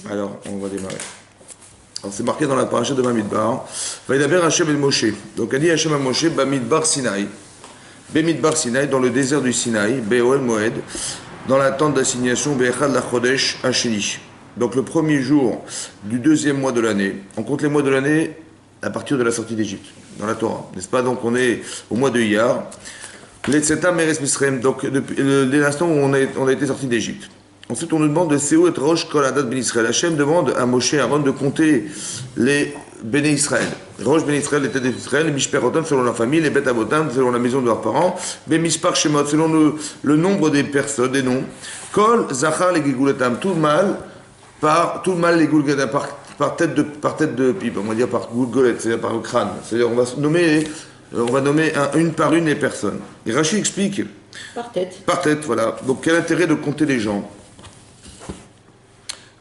Alors, on va démarrer. Alors, c'est marqué dans la paracha de Bamidbar. Vaïdaber Hachem el Moshe. Donc, a dit Hachem el Moshe, Bamidbar Sinaï. Bamidbar Sinaï, dans le désert du Sinaï, Be'oel Moed, dans la tente d'assignation, Be'echad la Chodesh Hasheni. Donc, le premier jour du deuxième mois de l'année. On compte les mois de l'année à partir de la sortie d'Égypte, dans la Torah. N'est-ce pas? Donc, on est au mois de Iyar. L'Etzetam Meres Misraim, donc, dès l'instant où on a été sorti d'Égypte. Ensuite, on nous demande de Séou et Rosh Kol Adat Ben Israël. Hachem demande à Moshe et Aaron de compter les Béné Israël. Rosh Ben Israël, les têtes d'Israël, les Mishperotam selon leur famille, les Bet Avotam selon la maison de leurs parents, Ben Mispar Shemot selon le nombre des personnes, des noms. Kol Zachar les Gilguletam, tout le mal les Gilguletam par tête de pipe, on va dire par Gilgulet, c'est-à-dire par le crâne. C'est-à-dire on va nommer une par une les personnes. Et Rashi explique. Par tête. Par tête, voilà. Donc quel intérêt de compter les gens?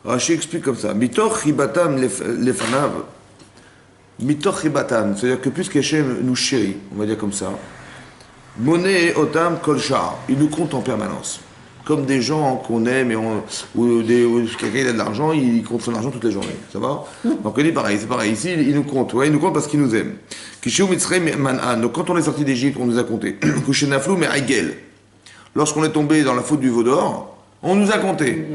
Rashi explique comme ça. Mitoch ribatam lefanav. Mitoch ribatam. C'est-à-dire que plus qu'Hachem nous chérit, on va dire comme ça. Moné otam kolchar. Il nous compte en permanence. Comme des gens qu'on aime ou quelqu'un a de l'argent, il compte son argent toutes les journées. Ça va? Donc on dit pareil, c'est pareil. Ici, il nous compte. Ouais, il nous compte parce qu'il nous aime. Donc quand on est sorti d'Égypte, on nous a compté. Kushenaflou mais Aigel. Lorsqu'on est tombé dans la faute du veau d'or, on nous a compté.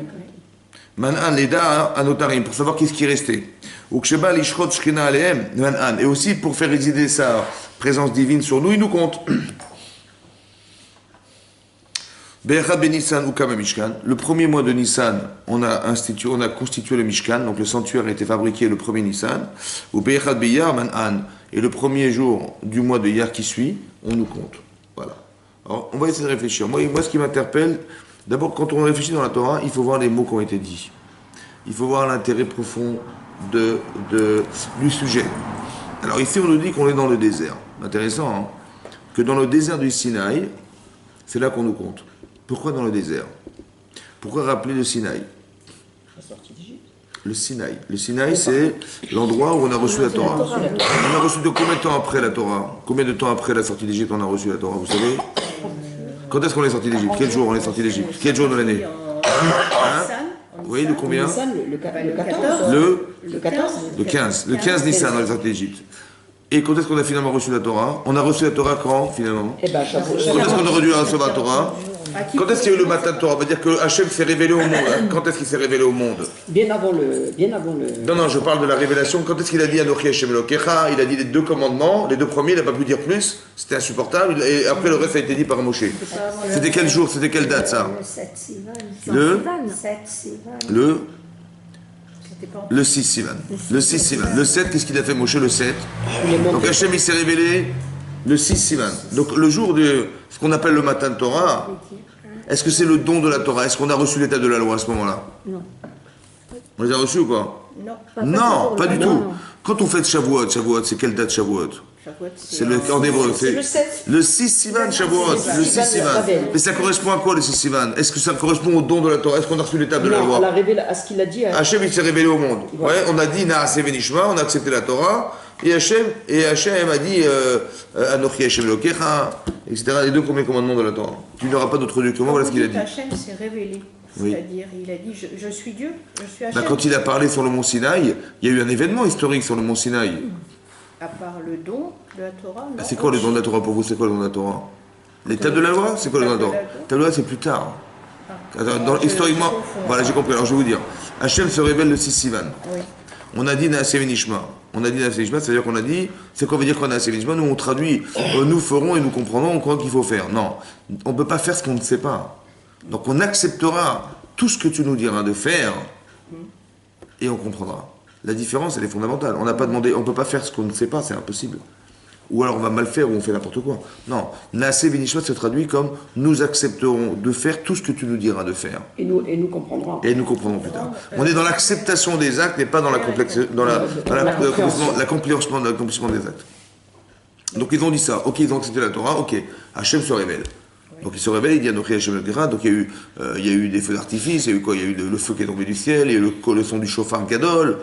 Man'an leda anotarim, pour savoir qu'est-ce qui restait. Et aussi pour faire résider sa présence divine sur nous, il nous compte. Le premier mois de Nissan, on a constitué le Mishkan, donc le sanctuaire a été fabriqué le premier Nissan. Et le premier jour du mois de Iyar qui suit, on nous compte. Voilà. Alors, on va essayer de réfléchir. Moi, ce qui m'interpelle, d'abord, quand on réfléchit dans la Torah, il faut voir les mots qui ont été dits. Il faut voir l'intérêt profond du sujet. Alors ici, on nous dit qu'on est dans le désert. Intéressant, hein? Que dans le désert du Sinaï, c'est là qu'on nous compte. Pourquoi dans le désert? Pourquoi rappeler le Sinaï? La sortie d'Égypte. Le Sinaï. Le Sinaï, c'est l'endroit où on a reçu la Torah. On a reçu de combien de temps après la Torah? Combien de temps après la sortie d'Égypte on a reçu la Torah, vous savez? Quand est-ce qu'on est sorti d'Égypte? Quel jour on est sorti d'Égypte? Quel jour de l'année? Oui, le combien? Le 14. Le 14. Le 15. Le 15 Nissan, on est sorti d'Égypte. Et quand est-ce qu'on a finalement reçu la Torah? On a reçu la Torah quand, finalement? Eh ben, quand est-ce qu'on aurait dû recevoir la Torah? Quand est-ce qu'il y a eu le matin de Torah? On va dire que Hachem s'est révélé au monde. Hein? Quand est-ce qu'il s'est révélé au monde? Bien avant le... Non, je parle de la révélation. Quand est-ce qu'il a dit Anochi Hachem Elokecha? Il a dit les deux commandements. Les deux premiers, il n'a pas pu dire plus. C'était insupportable. Et après, le reste a été dit par Moshe. C'était quel jour? C'était quelle date, ça? Le 6 Sivan. Le 6 Sivan. Le 7, qu'est-ce qu'il a fait Moshe le 7? Donc Hachem, il s'est révélé le 6 Sivan. Donc le jour de ce qu'on appelle le matin de Torah, est-ce que c'est le don de la Torah? Est-ce qu'on a reçu l'état de la loi à ce moment-là? Non. On les a reçus ou quoi? Non, pas du tout. Quand on fait Shavuot, c'est quelle date Shavuot? C'est en hébreu. C'est le 6 Sivan Shavuot. Le 6 Sivan. Mais ça correspond à quoi le 6 Sivan? Est-ce que ça correspond au don de la Torah? Est-ce qu'on a reçu l'étape de la loi? À ce qu'il a dit. Hachem, il s'est révélé au monde. Ouais, on a dit Naase Venishma, on a accepté la Torah. Et Hachem a dit Anochi Hachem Elokecha, etc. Les deux premiers commandements de la Torah. Tu n'auras pas d'autre document, voilà ce qu'il a dit. Hachem s'est révélé. Oui. C'est-à-dire, il a dit je suis Dieu, je suis Hachem. Quand il a parlé sur le mont Sinaï, il y a eu un événement historique sur le mont Sinaï. À part le don de la Torah. C'est quoi le don de la Torah pour vous? C'est quoi le don de la Torah? L'étape de la loi? C'est quoi le don de la Torah? L'étape de la loi, c'est plus tard. Historiquement, voilà, j'ai compris. Alors je vais vous dire. Hachem se révèle le 6 Sivan. Oui. On a dit Naase Venishma. On a dit Naase Venishma, c'est-à-dire qu'on a dit, c'est quoi veut dire qu'on a Naase Venishma? Nous on traduit, nous ferons et nous comprendrons, on croit qu'il faut faire. Non, on ne peut pas faire ce qu'on ne sait pas. Donc on acceptera tout ce que tu nous diras de faire et on comprendra. La différence, elle est fondamentale. On n'a pas demandé, on ne peut pas faire ce qu'on ne sait pas, c'est impossible. Ou alors on va mal faire ou on fait n'importe quoi. Non, Naase Venishma se traduit comme nous accepterons de faire tout ce que tu nous diras de faire. Et nous comprendrons. Et nous comprendrons plus tard. On est dans l'acceptation des actes et pas dans l'accomplissement des actes. Donc ils ont dit ça. Ok, ils ont accepté la Torah. Ok, Hachem se révèle. Donc il se révèle, il dit Anochi Hachem Elokecha. Donc il y a eu des feux d'artifice, il y a eu quoi? Il y a eu le feu qui est tombé du ciel, il y a eu le son du chauffard Gadol,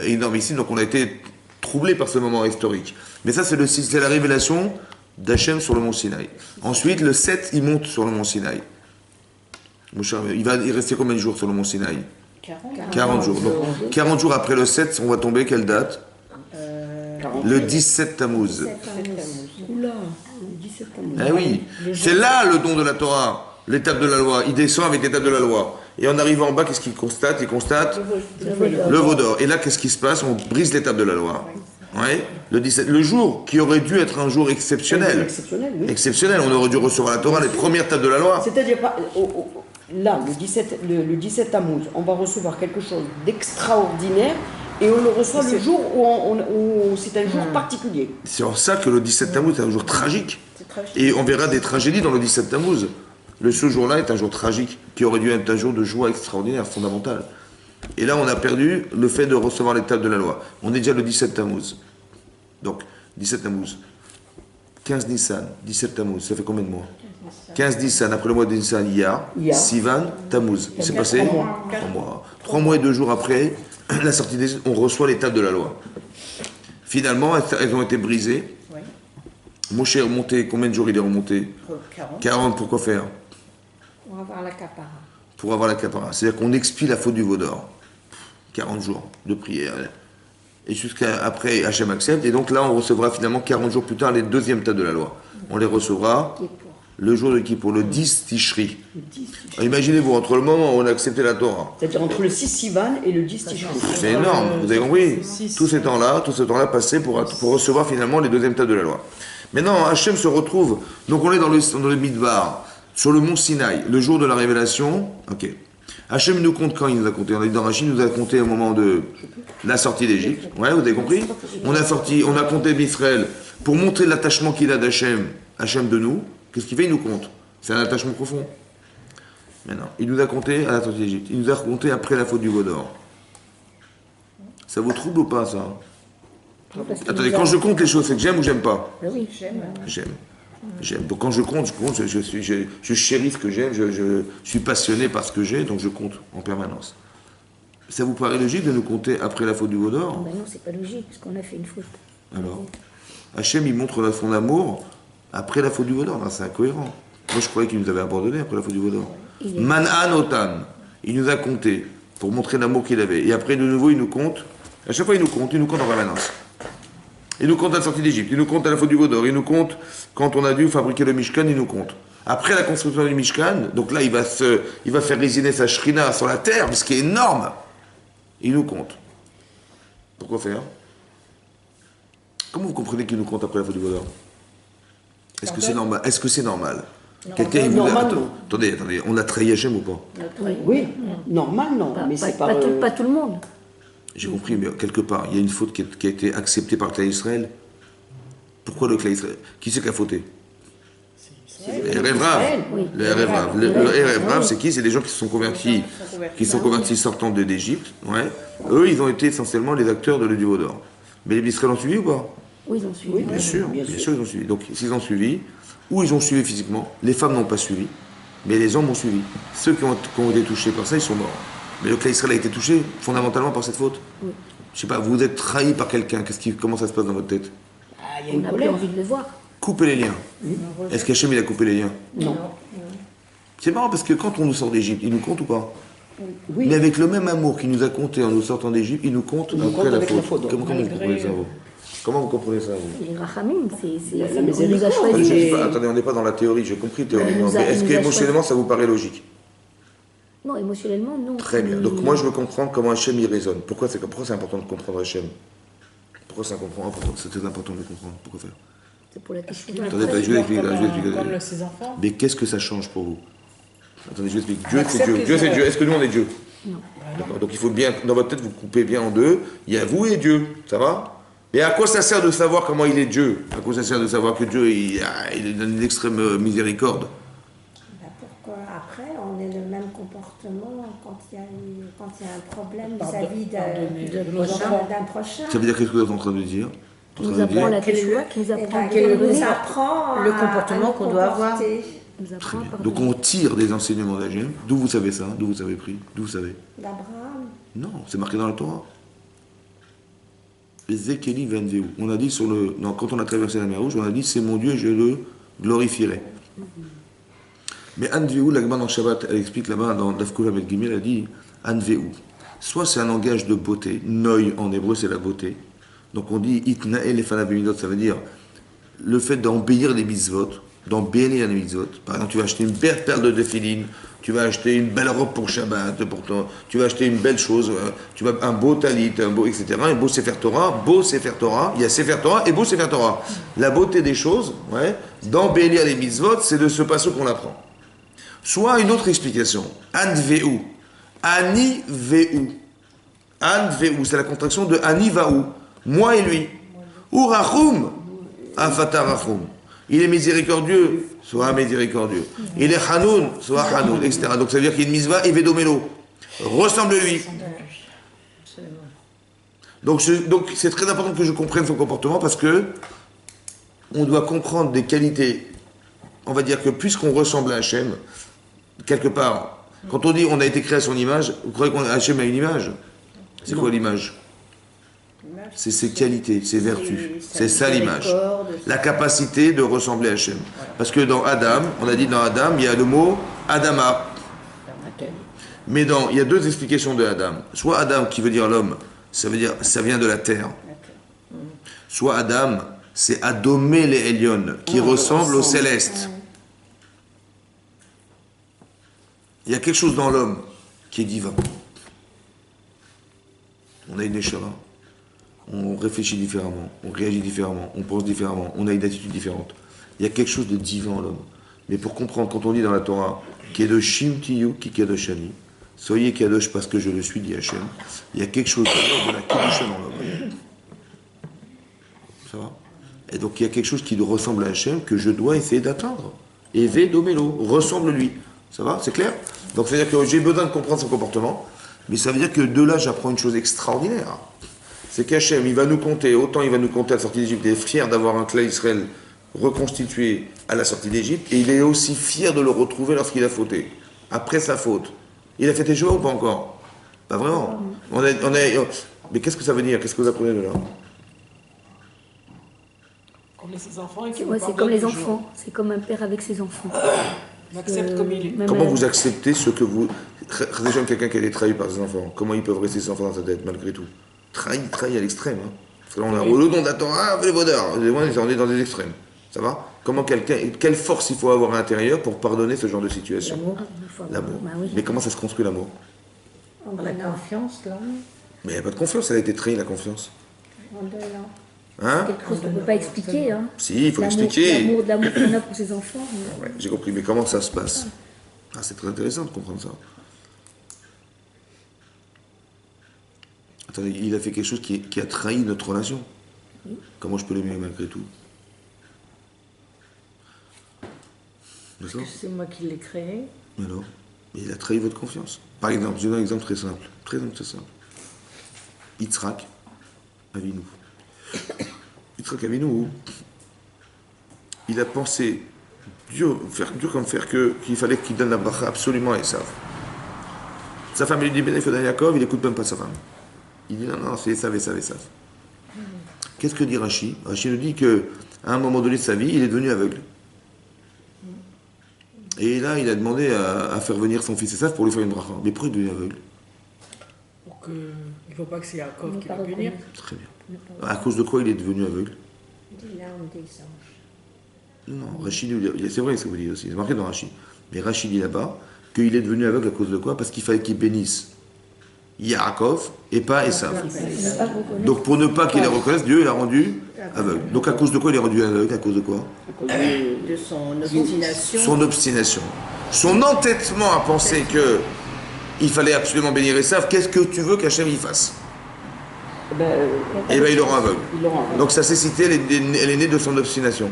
énormissime. Donc on a été troublé par ce moment historique. Mais ça, c'est la révélation d'Hachem sur le mont Sinaï. Ensuite, le 7, il monte sur le mont Sinaï. Il restait combien de jours sur le mont Sinaï? 40 jours. Donc, 40 jours après le 7, on va tomber, quelle date? Le 17 Tammuz. Oula, le 17 ans. Eh oui, c'est là le don de la Torah, l'étape de la loi. Il descend avec l'étape de la loi. Et en arrivant en bas, qu'est-ce qu'il constate? Il constate le veau d'or. Et là, qu'est-ce qui se passe? On brise l'étape de la loi. Ouais. Le 17, le jour qui aurait dû être un jour exceptionnel. Exceptionnel, oui. Exceptionnel, on aurait dû recevoir la Torah, les premières tables de la loi. C'est-à-dire, là, le 17 Tammuz, on va recevoir quelque chose d'extraordinaire et on le reçoit le jour où c'est un jour particulier. C'est en ça que le 17 Tammuz est un jour tragique. Et on verra des tragédies dans le 17 Tammuz. Ce jour-là est un jour tragique, qui aurait dû être un jour de joie extraordinaire, fondamental. Et là, on a perdu le fait de recevoir l'étape de la loi. On est déjà le 17 Tammuz. Donc, 17 Tammuz. 15 Nissan, 17 Tammuz, ça fait combien de mois? 15 Nissan, après le mois de Nissan, Iyar, Sivan, Tammuz. Il s'est passé 3 mois. 3 mois et 2 jours après la sortie des... on reçoit l'étape de la loi. Finalement, elles ont été brisées. Oui. Moshe est remonté, combien de jours il est remonté? 40. 40, pourquoi faire? Pour avoir la capara. Pour avoir la capara. C'est-à-dire qu'on expie la faute du veau d'or. 40 jours de prière. Et jusqu'à après, Hachem accepte. Et donc là, on recevra finalement 40 jours plus tard les deuxièmes tables de la loi. On les recevra le jour de Kippour, le 10 Tishri. Alors, imaginez-vous, entre le moment où on a accepté la Torah. C'est-à-dire entre le 6 Sivan et le 10 Tishri. C'est énorme, vous avez compris? Tout ce temps-là passé pour recevoir finalement les deuxièmes tables de la loi. Maintenant, Hachem se retrouve, donc on est dans le Midbar, sur le mont Sinaï, le jour de la révélation. Ok. Hachem nous compte quand il nous a compté. On a dit dans Rachid, il nous a compté au moment de la sortie d'Égypte. Ouais, vous avez compris? On a compté Israël pour montrer l'attachement qu'il a d'Hachem, Hachem de nous. Qu'est-ce qu'il fait? Il nous compte. C'est un attachement profond. Maintenant, il nous a compté à la sortie d'Égypte. Il nous a compté après la faute du veau d'or. Ça vous trouble ou pas, ça? Attendez, quand je compte les choses, c'est que j'aime ou j'aime pas? Oui, J'aime. Donc quand je compte, je chéris ce que j'aime, je suis passionné par ce que j'ai, donc je compte en permanence. Ça vous paraît logique de nous compter après la faute du veau d'or? Ben non, c'est pas logique, parce qu'on a fait une faute. Alors, Hachem, il montre son amour après la faute du veau d'or. C'est incohérent. Moi, je croyais qu'il nous avait abandonné après la faute du veau d'or. Man'an otan. Il nous a compté pour montrer l'amour qu'il avait. Et après, de nouveau, il nous compte. À chaque fois, il nous compte en permanence. Il nous compte à la sortie d'Égypte, il nous compte à la faute du veau d'or, il nous compte quand on a dû fabriquer le Mishkan, il nous compte. Après la construction du Mishkan, donc là il va faire résiner sa shrina sur la terre, ce qui est énorme. Il nous compte. Pourquoi faire? Comment vous comprenez qu'il nous compte après la faute du veau d'or? Est-ce que c'est normal? Est-ce que c'est normal? Quelqu'un il vous dit, attendez, on a trahi Hachem ou pas? Oui, normal, non. Mais c'est Pas tout le monde. J'ai compris, mais quelque part, il y a une faute qui a été acceptée par le clan Israël. Pourquoi le clan Israël? Qui c'est qui a fauté? Les Erev Rav. Le Erev Rav, c'est qui? C'est des gens qui se sont convertis, sortant d'Égypte. Ouais. Eux, ils ont été essentiellement les acteurs de du veau d'or. Mais les Israël ont suivi ou pas? Oui, ils ont suivi. Bien sûr, ils ont suivi. Donc, s'ils ont suivi, ou ils ont suivi physiquement, les femmes n'ont pas suivi, mais les hommes ont suivi. Ceux qui ont été touchés par ça, ils sont morts. Mais le clan Israël a été touché fondamentalement par cette faute. Oui. Je sais pas, vous êtes trahi par quelqu'un, comment ça se passe dans votre tête? On n'a plus envie de le voir. Couper les liens. Est-ce qu'Hachem il a coupé les liens? Non. C'est marrant parce que quand on nous sort d'Égypte, il nous compte ou pas? Oui. Mais avec le même amour qu'il nous a compté en nous sortant d'Égypte, il nous compte après la faute. Comment vous comprenez ça, vous? Comment vous comprenez ça, vous? Les rachamim, La on nous a choisi. Attendez, on n'est pas dans la théorie, j'ai compris théoriquement. Mais est-ce qu'émotionnellement ça vous paraît logique? Non, émotionnellement, non. Très bien. Donc moi, je veux comprendre comment Hachem y raisonne. Pourquoi c'est important de comprendre Hachem? Pourquoi c'est important? C'est très important de le comprendre. Pourquoi faire? C'est pour la question. Attendez, je vais expliquer. Comme ses enfants. Mais qu'est-ce que ça change pour vous? Attendez, je vais expliquer. Dieu, c'est Dieu. Dieu, c'est Dieu. Est-ce que nous, on est Dieu? Non. D'accord. Donc il faut bien, dans votre tête, vous coupez bien en deux. Il y a vous et Dieu. Ça va? Et à quoi ça sert de savoir comment il est Dieu? À quoi ça sert de savoir que Dieu, il est dans une extrême miséricorde? Pourquoi après on ait le même comportement quand il y a un problème vis-à-vis d'un prochain? Ça veut dire qu'est-ce que vous êtes en train de dire? Qui nous apprend la Teshuvah, qui nous apprend le comportement qu'on doit avoir. Très bien. Donc on tire des enseignements d'Hachem. D'où vous savez ça? D'où vous avez pris? D'où vous savez? D'Abraham. Non, c'est marqué dans la Torah. Zekeli Venveu. On a dit quand on a traversé la mer Rouge, on a dit c'est mon Dieu, je le glorifierai. Mais Anveu, la Gemara dans Shabbat, elle explique là-bas dans Dafkula Bet Gimel, elle dit Anveu. soit c'est un langage de beauté, noi en hébreu c'est la beauté. Donc on dit itnael lefanav b'midot, ça veut dire le fait d'embellir les mitzvot, d'embellir les mitzvot. Par exemple, tu vas acheter une belle paire de défiline, tu vas acheter une belle robe pour Shabbat, tu vas acheter une belle chose, tu vas un beau talit, un beau, etc. Un beau Sefer Torah, il y a Sefer Torah et beau Sefer Torah. La beauté des choses, ouais, d'embellir les mitzvot, c'est de ce passage qu'on apprend. Soit une autre explication, Anveu, Ani Veu. Anveu, c'est la contraction de Ani Vaou, moi et lui. Ou Rachum, Afata Rachum. Il est miséricordieux, soit miséricordieux. Il est Hanoun, soit Hanoun, etc. Donc ça veut dire qu'il y a une mitzvah, et Vedomelo. Ressemble-lui. Donc c'est très important que je comprenne son comportement parce que on doit comprendre des qualités. On va dire que puisqu'on ressemble à Hachem, quelque part, quand on dit on a été créé à son image, vous croyez qu'Hachem a une image? C'est quoi l'image? C'est ses qualités, ses vertus. C'est ça l'image. La capacité de ressembler à Hachem. Parce que dans Adam, on a dit dans Adam, il y a le mot Adama. Mais il y a deux explications de Adam. Soit Adam qui veut dire l'homme, ça veut dire ça vient de la terre. Soit Adam, c'est Adomé les Elyon, qui ressemble au céleste. Il y a quelque chose dans l'homme qui est divin. On a une neshama. On réfléchit différemment, on réagit différemment, on pense différemment, on a une attitude différente. Il y a quelque chose de divin en l'homme. Mais pour comprendre, quand on dit dans la Torah, Kedoshim tiyu ki kedoshani, soyez kadosh parce que je le suis, dit Hachem, il y a quelque chose de la kedusha dans l'homme. Ça va? Et donc il y a quelque chose qui ressemble à Hachem que je dois essayer d'atteindre. Eve domelo, ressemble-lui. Ça va? C'est clair? Donc ça veut dire que j'ai besoin de comprendre son comportement, mais ça veut dire que de là j'apprends une chose extraordinaire. C'est qu'Hachem, il va nous compter, autant il va nous compter à la sortie d'Égypte, il est fier d'avoir un clan Israël reconstitué à la sortie d'Égypte, et il est aussi fier de le retrouver lorsqu'il a fauté, après sa faute. Il a fait Teshuva ou pas encore? Pas vraiment. Mais qu'est-ce que ça veut dire? Qu'est-ce que vous apprenez de là? C'est comme les enfants, c'est comme un père avec ses enfants. On accepte comme il est. Comment vous acceptez ce que vous... Déjà, quelqu'un qui a été trahi par ses enfants, comment ils peuvent rester ses enfants dans sa tête, malgré tout? Trahi à l'extrême. Hein. Parce que là, on a le don de la Torah, les vaudeurs. On est dans des extrêmes. Ça va? Quelle force il faut avoir à l'intérieur pour pardonner ce genre de situation? L'amour. Bah oui. Mais comment ça se construit l'amour? La confiance, là. Mais il n'y a pas de confiance, elle a été trahie, la confiance. En donnant. Hein? Quelque chose qu'on ne peut pas expliquer. Hein. Si, il faut expliquer. L'amour qu'on a pour ses enfants. Ouais, j'ai compris, mais comment ça se passe? Ah, c'est très intéressant de comprendre ça. Attendez, il a fait quelque chose qui a trahi notre relation. Oui. Comment je peux l'aimer malgré tout? Parce que c'est moi qui l'ai créé. Mais non, mais il a trahi votre confiance. Par exemple, je donne un exemple très simple. Très simple. Yitzhak Avinu. Yitzhak Avinu, il a pensé dur comme fer qu'il fallait qu'il donne la bracha absolument à Esav. Sa femme lui dit Ben Ephod à Yaakov, il n'écoute même pas sa femme. Il dit non, c'est Esav. Qu'est-ce que dit Rashi? Rashi nous dit qu'à un moment donné de sa vie, il est devenu aveugle. Et là, il a demandé à faire venir son fils Esav pour lui faire une bracha. Mais pourquoi il est devenu aveugle? Pour qu'il ne faut pas que c'est Yaakov qui va venir. Très bien. À cause de quoi il est devenu aveugle? Des larmes des anges. Non, Rashi, c'est vrai ce que vous dites aussi, c'est marqué dans Rashi. Mais Rashi dit là-bas qu'il est devenu aveugle à cause de quoi? Parce qu'il fallait qu'il bénisse Yaakov et pas Esav. Donc pour ne pas qu'il les reconnaisse, Dieu l'a rendu aveugle. Donc à cause de quoi il est rendu aveugle? À cause de quoi? À cause de son obstination. Son obstination. Son entêtement à penser que il fallait absolument bénir Esav. Qu'est-ce que tu veux qu'Hachem y fasse? Eh bien il le rend aveugle. Donc sa cécité, elle est née de son obstination.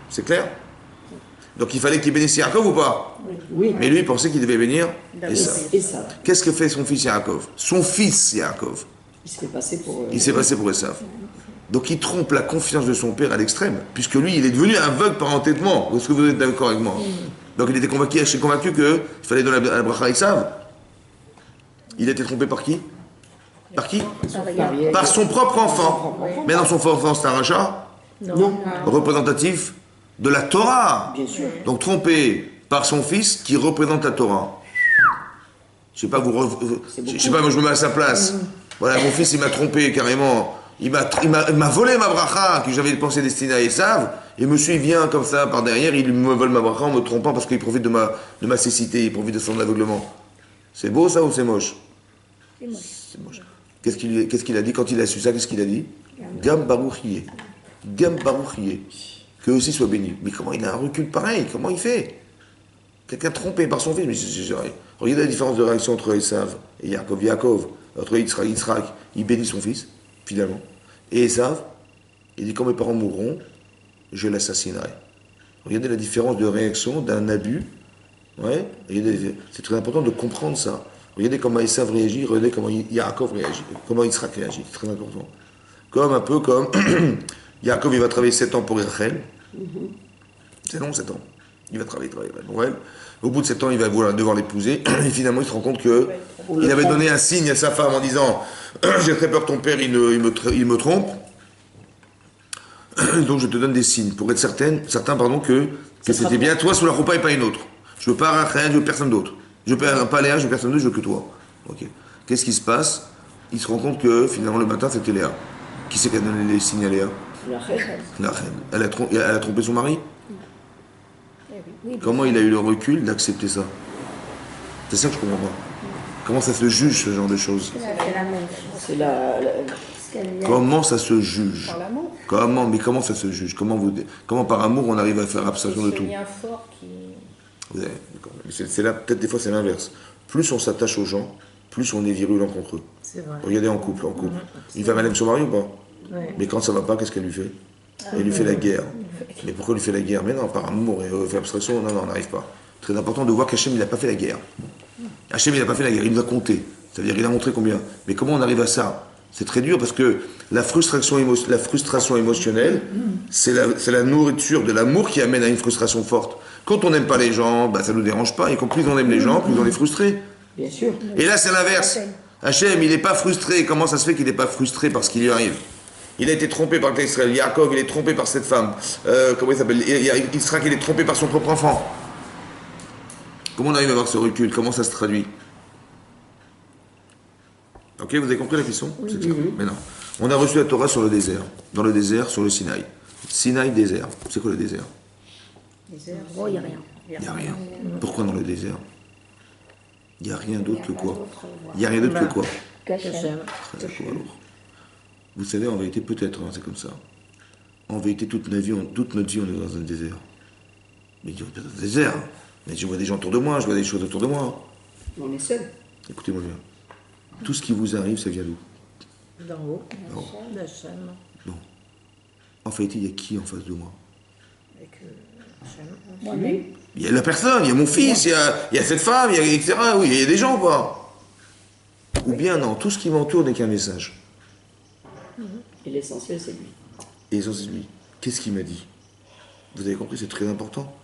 C'est clair? Donc il fallait qu'il bénisse Yaakov ou pas? Oui. Mais lui il pensait qu'il devait bénir Esav. Esav. Qu'est-ce que fait son fils Yaakov? Son fils Yaakov. Il s'est passé pour... Il s'est passé pour Esav. Donc il trompe la confiance de son père à l'extrême, puisque lui il est devenu aveugle par entêtement. Est-ce que vous êtes d'accord avec moi? Donc il était convaincu qu'il fallait donner la bracha à Esav. Il a été trompé par qui? Par qui? Par son propre enfant. Mais dans son propre enfant c'est un rachat? Non. Représentatif de la Torah. Bien sûr. Donc trompé par son fils qui représente la Torah. Je sais pas, je sais pas, moi je me mets à sa place. Voilà, mon fils il m'a trompé carrément. Il m'a volé ma bracha que j'avais pensé destinée à Esav. Et monsieur il vient comme ça par derrière, il me vole ma bracha en me trompant parce qu'il profite de ma cécité, il profite de son aveuglement. C'est beau ça ou c'est moche? C'est moche. C'est moche. Qu'est-ce qu'il a dit quand il a su ça? Qu'est-ce qu'il a dit? Gam baruchiye. Gam baruchiye. Que aussi soit béni. Mais comment il a un recul pareil? Comment il fait? Quelqu'un trompé par son fils. Mais regardez la différence de réaction entre Esav et Yaakov. Yaakov, entre Yitzhak, il bénit son fils, finalement. Et Esav, il dit quand mes parents mourront, je l'assassinerai. Regardez la différence de réaction d'un abus. Ouais, c'est très important de comprendre ça. Regardez comment Esav réagit, regardez comment Yaakov réagit, comment Yitzhak réagit. C'est très important. Un peu comme Yaakov, il va travailler 7 ans pour Rachel. C'est long, 7 ans. Il va travailler pour elle. Au bout de 7 ans, il va devoir l'épouser. Et finalement, il se rend compte qu'il avait donné un signe à sa femme en disant j'ai très peur que ton père, il me trompe. Donc je te donne des signes pour être certain que c'était bien toi sous la roupa et pas une autre. Je veux pas Rachel, je veux personne d'autre. Je veux pas Léa, je veux personne d'autre, je veux que toi. Ok. Qu'est-ce qui se passe? Il se rend compte que finalement le matin, c'était Léa. Qui c'est qui a donné les signes à Léa? La reine. Elle a trompé son mari? Comment il a eu le recul d'accepter ça? C'est ça que je comprends pas. Comment ça se juge, ce genre de choses? C'est Comment ça se juge? Par l'amour. Comment ça se juge? Comment par amour on arrive à faire abstraction de tout? C'est un lien fort qui... C'est là, peut-être des fois c'est l'inverse. Plus on s'attache aux gens, plus on est virulent contre eux. C'est vrai. Regardez en couple. Une femme elle aime son mari ou pas? Ouais. Mais quand ça va pas, qu'est-ce qu'elle lui fait? Elle lui fait la guerre. Mais pourquoi elle lui fait la guerre? Mais non, par amour et fait abstraction, non, on n'arrive pas. Très important de voir qu'Hachem, il n'a pas fait la guerre. Hachem, il n'a pas fait la guerre, il nous a compté. C'est-à-dire, il a montré combien. Mais comment on arrive à ça? C'est très dur parce que la frustration émotionnelle, c'est la nourriture de l'amour qui amène à une frustration forte. Quand on n'aime pas les gens, ça ne nous dérange pas. Et quand plus on aime les gens, plus on est frustré. Bien sûr. Et là, c'est l'inverse. Hachem, il n'est pas frustré. Comment ça se fait qu'il n'est pas frustré par ce qui lui arrive? Il a été trompé par Israël. Yaakov, il est trompé par cette femme. Comment il s'appelle? Yitzhak, il est trompé par son propre enfant. Comment on arrive à avoir ce recul? Comment ça se traduit? Ok, vous avez compris la question? Oui. Mais non. On a reçu la Torah sur le désert. Dans le désert, sur le Sinaï. Sinaï, désert. C'est quoi le désert? Oh, il n'y a rien. Il n'y a rien. Pourquoi dans le désert? Il n'y a rien d'autre que quoi? Il n'y a rien d'autre que quoi? Vous savez, en vérité, peut-être, c'est comme ça. En vérité, toute notre vie, on est dans un désert. Mais il y a pas un désert. Mais je vois des gens autour de moi, je vois des choses autour de moi. On est seul. Écoutez-moi bien. Tout ce qui vous arrive, ça vient d'où? D'en haut. D'Hachem. Non. En vérité, il y a qui en face de moi? Avec Hachem. Moi-même. Il y a la personne, il y a mon fils, il y a cette femme, il y a etc. Oui, il y a des gens ou pas? Ou bien non, tout ce qui m'entoure n'est qu'un message. Et l'essentiel, c'est lui. Et l'essentiel, c'est lui. Qu'est-ce qu'il m'a dit? Vous avez compris, c'est très important.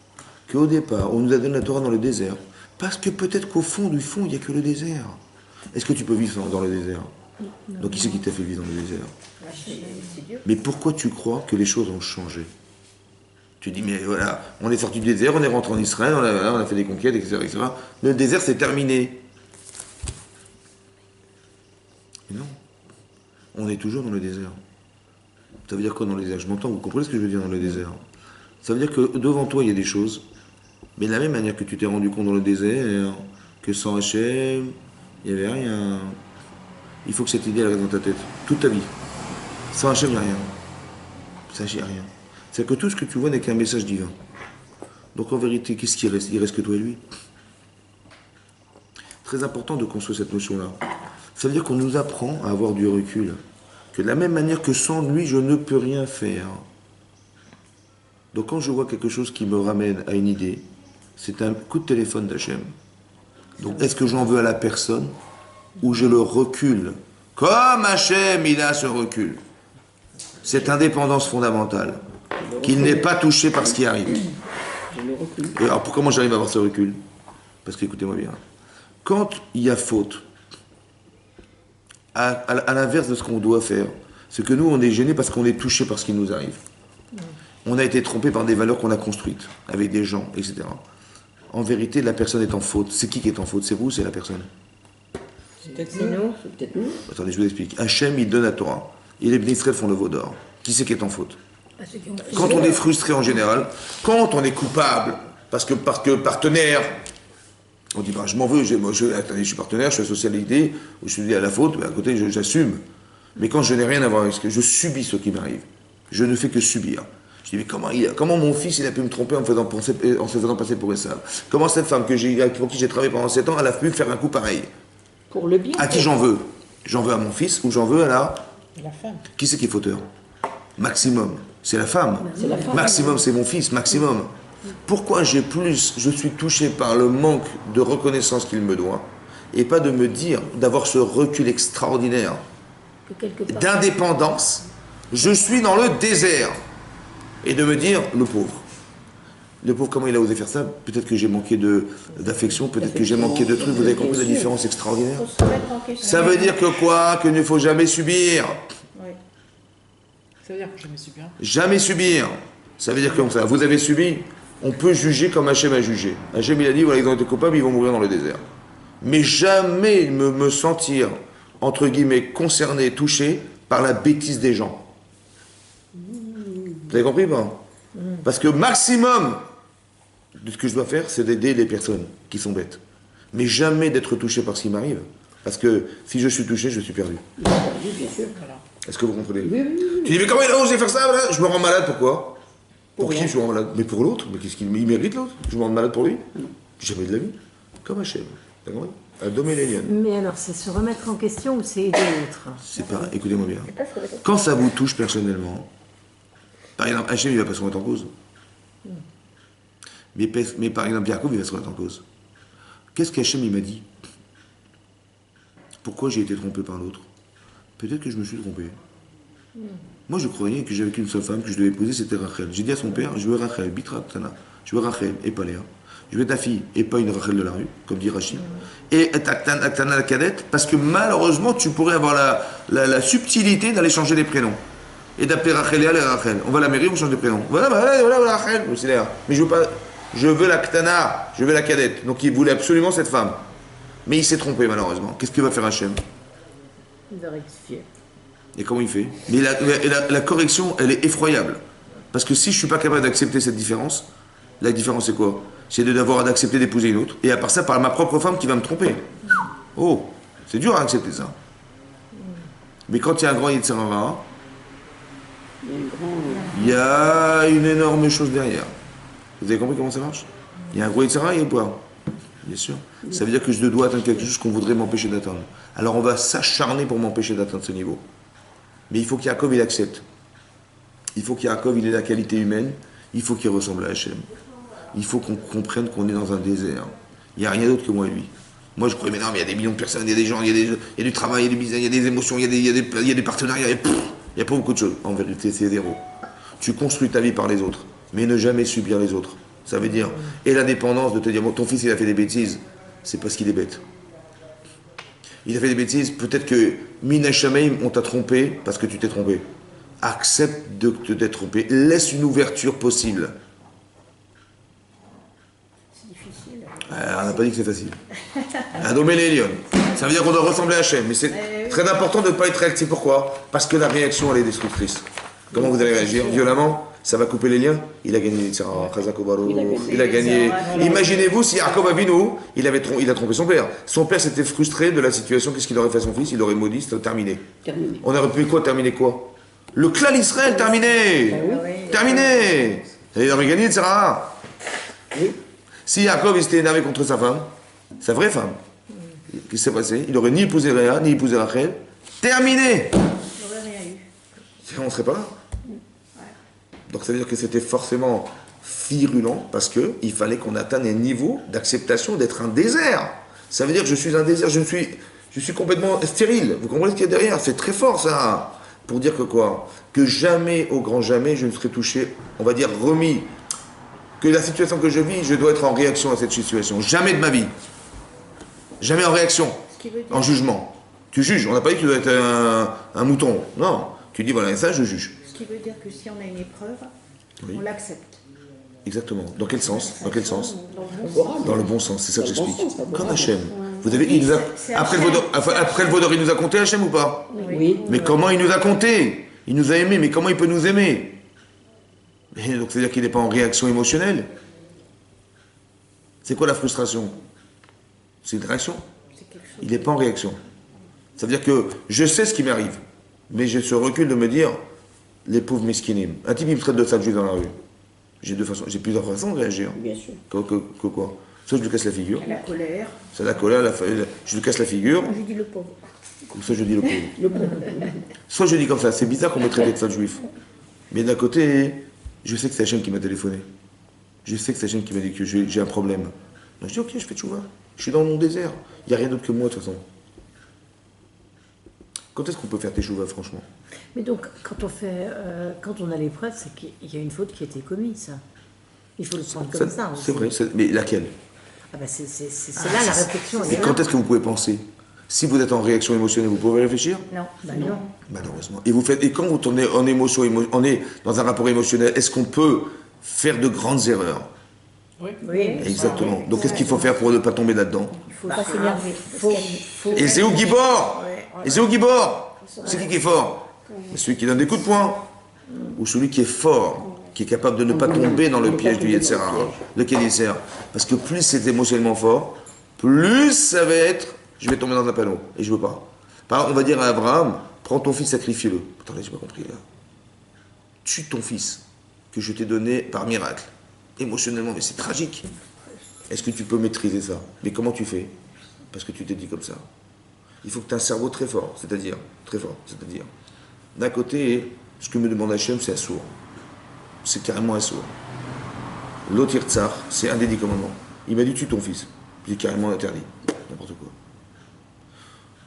Qu'au départ, on nous a donné la Torah dans le désert. Parce que peut-être qu'au fond du fond, il n'y a que le désert. Est-ce que tu peux vivre dans le désert? Donc qui c'est qui t'a fait vivre dans le désert? Mais pourquoi tu crois que les choses ont changé? Tu dis, mais voilà, on est sorti du désert, on est rentré en Israël, on a fait des conquêtes, etc. Le désert, c'est terminé. Mais non. On est toujours dans le désert. Ça veut dire quoi dans le désert? Je m'entends, vous comprenez ce que je veux dire dans le désert? Ça veut dire que devant toi, il y a des choses, mais de la même manière que tu t'es rendu compte dans le désert, que sans Hachem, il n'y avait rien. Il faut que cette idée elle reste dans ta tête, toute ta vie. Sans Hachem, il n'y a rien. Ça, il n'y a rien. C'est-à-dire que tout ce que tu vois n'est qu'un message divin. Donc en vérité, qu'est-ce qui reste? Il reste que toi et lui. Très important de construire cette notion-là. Ça veut dire qu'on nous apprend à avoir du recul. Que de la même manière que sans lui, je ne peux rien faire. Donc quand je vois quelque chose qui me ramène à une idée, c'est un coup de téléphone d'Hachem. Donc est-ce que j'en veux à la personne ou je le recule? Comme Hachem, il a ce recul. Cette indépendance fondamentale. Qu'il n'est pas touché par ce qui arrive. Et alors comment j'arrive à avoir ce recul? Parce qu'écoutez-moi bien. Quand il y a faute, à l'inverse de ce qu'on doit faire, c'est que nous, on est gênés parce qu'on est touché par ce qui nous arrive. On a été trompé par des valeurs qu'on a construites, avec des gens, etc. En vérité, la personne est en faute. C'est qui est en faute? C'est vous ou c'est la personne? C'est peut-être nous. C'est peut-être nous. Attendez, je vous explique. Hachem, il donne la Torah. Et les Bnei Israël font le veau d'or. Qui c'est qui est en faute? Quand on est frustré en général, quand on est coupable, parce que partenaire, on dit, bah, je m'en veux, attendez, je suis partenaire, je suis associé à l'idée, je suis à la faute, mais à côté, j'assume. Mais quand je n'ai rien à voir avec ce que je subis ce qui m'arrive, je ne fais que subir. Je dis, mais comment mon fils il a pu me tromper en se faisant passer pour Esav? Comment cette femme pour qui j'ai travaillé pendant 7 ans, elle a pu faire un coup pareil? Pour le bien. À qui j'en veux? J'en veux à mon fils ou j'en veux à La femme. Qui c'est qui est fauteur? Maximum, c'est la femme. Maximum, c'est mon fils, maximum. Pourquoi je suis touché par le manque de reconnaissance qu'il me doit, et pas de me dire, d'avoir ce recul extraordinaire d'indépendance, je suis dans le désert, et de me dire, le pauvre, comment il a osé faire ça? Peut-être que j'ai manqué d'affection, peut-être que j'ai manqué de trucs, vous avez compris la différence extraordinaire? Ça veut dire que quoi? Qu'il ne faut jamais subir. Oui. Ça veut dire que jamais subir. Jamais subir. Ça veut dire comme ça, vous avez subi, on peut juger comme Hachem a jugé. Hachem il a dit, voilà, ils ont été coupables, ils vont mourir dans le désert. Mais jamais me sentir, entre guillemets, concerné, touché par la bêtise des gens. Vous avez compris pas? Parce que maximum de ce que je dois faire, c'est d'aider les personnes qui sont bêtes. Mais jamais d'être touché par ce qui m'arrive. Parce que si je suis touché, je suis perdu. Oui, bien sûr. Voilà. Est-ce que vous comprenez? Oui. Tu dis, mais comment il a osé faire ça là? Je me rends malade, pourquoi? Pour qui je me rends malade? Mais pour l'autre. Mais qu'est-ce qu'il mérite l'autre? Je me rends malade pour lui? Jamais de la vie. Comme Hachem. T'as compris? Adam et Léliane. Mais alors, c'est se remettre en question ou c'est aider l'autre? C'est pas. Écoutez-moi bien. Quand ça vous touche personnellement, par exemple, Hachem, il va pas se remettre en cause. Mais par exemple, Yaakov, il va se remettre en cause. Qu'est-ce qu'Hachem, il m'a dit? Pourquoi j'ai été trompé par l'autre? Peut-être que je me suis trompé. Moi, je croyais que j'avais qu'une seule femme que je devais épouser, c'était Rachel. J'ai dit à son père, je veux Rachel, Bitra Tana. Je veux Rachel, et pas Léa. Je veux ta fille, et pas une Rachel de la rue, comme dit Rachid. Et Aktana la cadette, parce que malheureusement, tu pourrais avoir la subtilité d'aller changer les prénoms. Et d'appeler Rachel et aller Rachel. On va à la mairie, on change de prénom. Voilà, Rachel. C'est Léa. Mais je veux pas. Je veux la Ktana, je veux la cadette. Donc il voulait absolument cette femme. Mais il s'est trompé malheureusement. Qu'est-ce qu'il va faire Hachem? Il va rectifier. Et comment il fait? Mais la correction, elle est effroyable. Parce que si je ne suis pas capable d'accepter cette différence, la différence c'est quoi? C'est d'accepter d'épouser une autre. Et à part ça, par ma propre femme qui va me tromper. Oh, c'est dur à accepter ça. Mais quand il y a un grand Yetzer Hara, il y a une énorme chose derrière. Vous avez compris comment ça marche? Il y a un gros Yetzer Hara, il y a quoi? Bien sûr. Ça veut dire que je dois atteindre quelque chose qu'on voudrait m'empêcher d'atteindre. Alors on va s'acharner pour m'empêcher d'atteindre ce niveau. Mais il faut qu'Yaakov il accepte. Il faut qu'Yaakov il ait la qualité humaine. Il faut qu'il ressemble à Hachem. Il faut qu'on comprenne qu'on est dans un désert. Il n'y a rien d'autre que moi et lui. Moi je croyais, mais non, mais il y a des millions de personnes, il y a des gens, il y a du travail, il y a du business, il y a des émotions, il y a des partenariats, il n'y a pas beaucoup de choses. En vérité, c'est zéro. Tu construis ta vie par les autres, mais ne jamais subir les autres. Ça veut dire, et la dépendance de te dire, bon, ton fils il a fait des bêtises, c'est parce qu'il est bête. Il a fait des bêtises, peut-être que Mina Shamaim, on t'a trompé parce que tu t'es trompé. Accepte de t'être trompé, laisse une ouverture possible. C'est difficile. On n'a pas dit que c'est facile. Adam et Léliane. Ça veut dire qu'on doit ressembler à Hachem, mais c'est très important de ne pas être réactif. Pourquoi? Parce que la réaction, elle est destructrice. Comment vous allez réagir? Violemment? Ça va couper les liens. Il a gagné il a gagné. Imaginez-vous si Yaakov Avinu, il a trompé son père. Son père s'était frustré de la situation. Qu'est-ce qu'il aurait fait à son fils? Il aurait maudit, c'était terminé. On aurait pu terminer quoi? Le clan Israël, terminé. Terminé. Il aurait gagné, etc. Oui. Si Yaakov il s'était énervé contre sa femme, sa vraie femme, qu'est-ce qui s'est passé? Il aurait ni épousé Léa, ni épousé Rachel. Terminé. Il n'aurait rien eu. On ne serait pas là. Donc ça veut dire que c'était forcément virulent parce qu'il fallait qu'on atteigne un niveau d'acceptation d'être un désert. Ça veut dire que je suis un désert, je suis complètement stérile. Vous comprenez ce qu'il y a derrière? C'est très fort ça. Pour dire que quoi? Que jamais, au grand jamais, je ne serai touché, on va dire remis. Que la situation que je vis, je dois être en réaction à cette situation. Jamais de ma vie. Jamais en réaction, en jugement. Tu juges, on n'a pas dit que tu dois être un mouton. Non, tu dis voilà, ça je juge. Ce qui veut dire que si on a une épreuve, on l'accepte. Exactement. Dans quel sens? Dans quel sens? Dans le bon sens. Dans le bon sens, c'est ça que j'explique. Comme Hachem. Vous avez, il nous a, après le Vaudor, il nous a compté Hachem ou pas? Oui. Mais comment il nous a compté? Il nous a aimés, mais comment il peut nous aimer? Et donc c'est-à-dire qu'il n'est pas en réaction émotionnelle. C'est quoi la frustration? C'est une réaction. Il n'est pas en réaction. Ça veut dire que je sais ce qui m'arrive, mais j'ai ce recul de me dire, les pauvres mesquinim. Un type, il me traite de sale juif dans la rue. J'ai plusieurs façons de réagir. Bien sûr. Que quoi? Soit je lui casse la figure. La colère. C'est la colère, je lui casse la figure. Je dis le pauvre. Ou soit je dis le pauvre. Soit je dis comme ça, c'est bizarre qu'on me traite de sale juif. Mais d'un côté, je sais que c'est Hachem qui m'a téléphoné. Je sais que c'est Hachem qui m'a dit que j'ai un problème. Donc je dis ok, je fais tchouva. Je suis dans mon désert. Il n'y a rien d'autre que moi de toute façon. Quand est-ce qu'on peut faire tchouva, franchement? Mais donc, quand on a l'épreuve, c'est qu'il y a une faute qui a été commise. Il faut le prendre comme ça. C'est vrai, mais laquelle? Ah ben c'est là la réflexion. Et quand est-ce que vous pouvez penser? Si vous êtes en réaction émotionnelle, vous pouvez réfléchir? Non, non. Malheureusement. Et quand vous tournez en émotion, on est dans un rapport émotionnel, est-ce qu'on peut faire de grandes erreurs? Oui. Exactement. Donc qu'est-ce qu'il faut faire pour ne pas tomber là-dedans? Il faut pas s'énerver. Et c'est où Guibor? Et c'est où Guibor? C'est qui est fort? Celui qui donne des coups de poing? Ou celui qui est fort, qui est capable de ne pas tomber dans le piège du Yetzer Hara, lequel il sert? Parce que plus c'est émotionnellement fort, plus ça va être, je vais tomber dans un panneau, et je veux pas. Par exemple, on va dire à Abraham, prends ton fils, sacrifie-le. Attendez, j'ai pas compris là. Tue ton fils, que je t'ai donné par miracle. Émotionnellement, mais c'est tragique. Est-ce que tu peux maîtriser ça? Mais comment tu fais? Parce que tu t'es dit comme ça. Il faut que tu aies un cerveau très fort, c'est-à-dire, d'un côté, ce que me demande Hachem, c'est assourd. C'est carrément assourd. L'Otir Tsar, c'est un des 10 commandements. Il m'a dit tue ton fils. J'ai carrément interdit. N'importe quoi.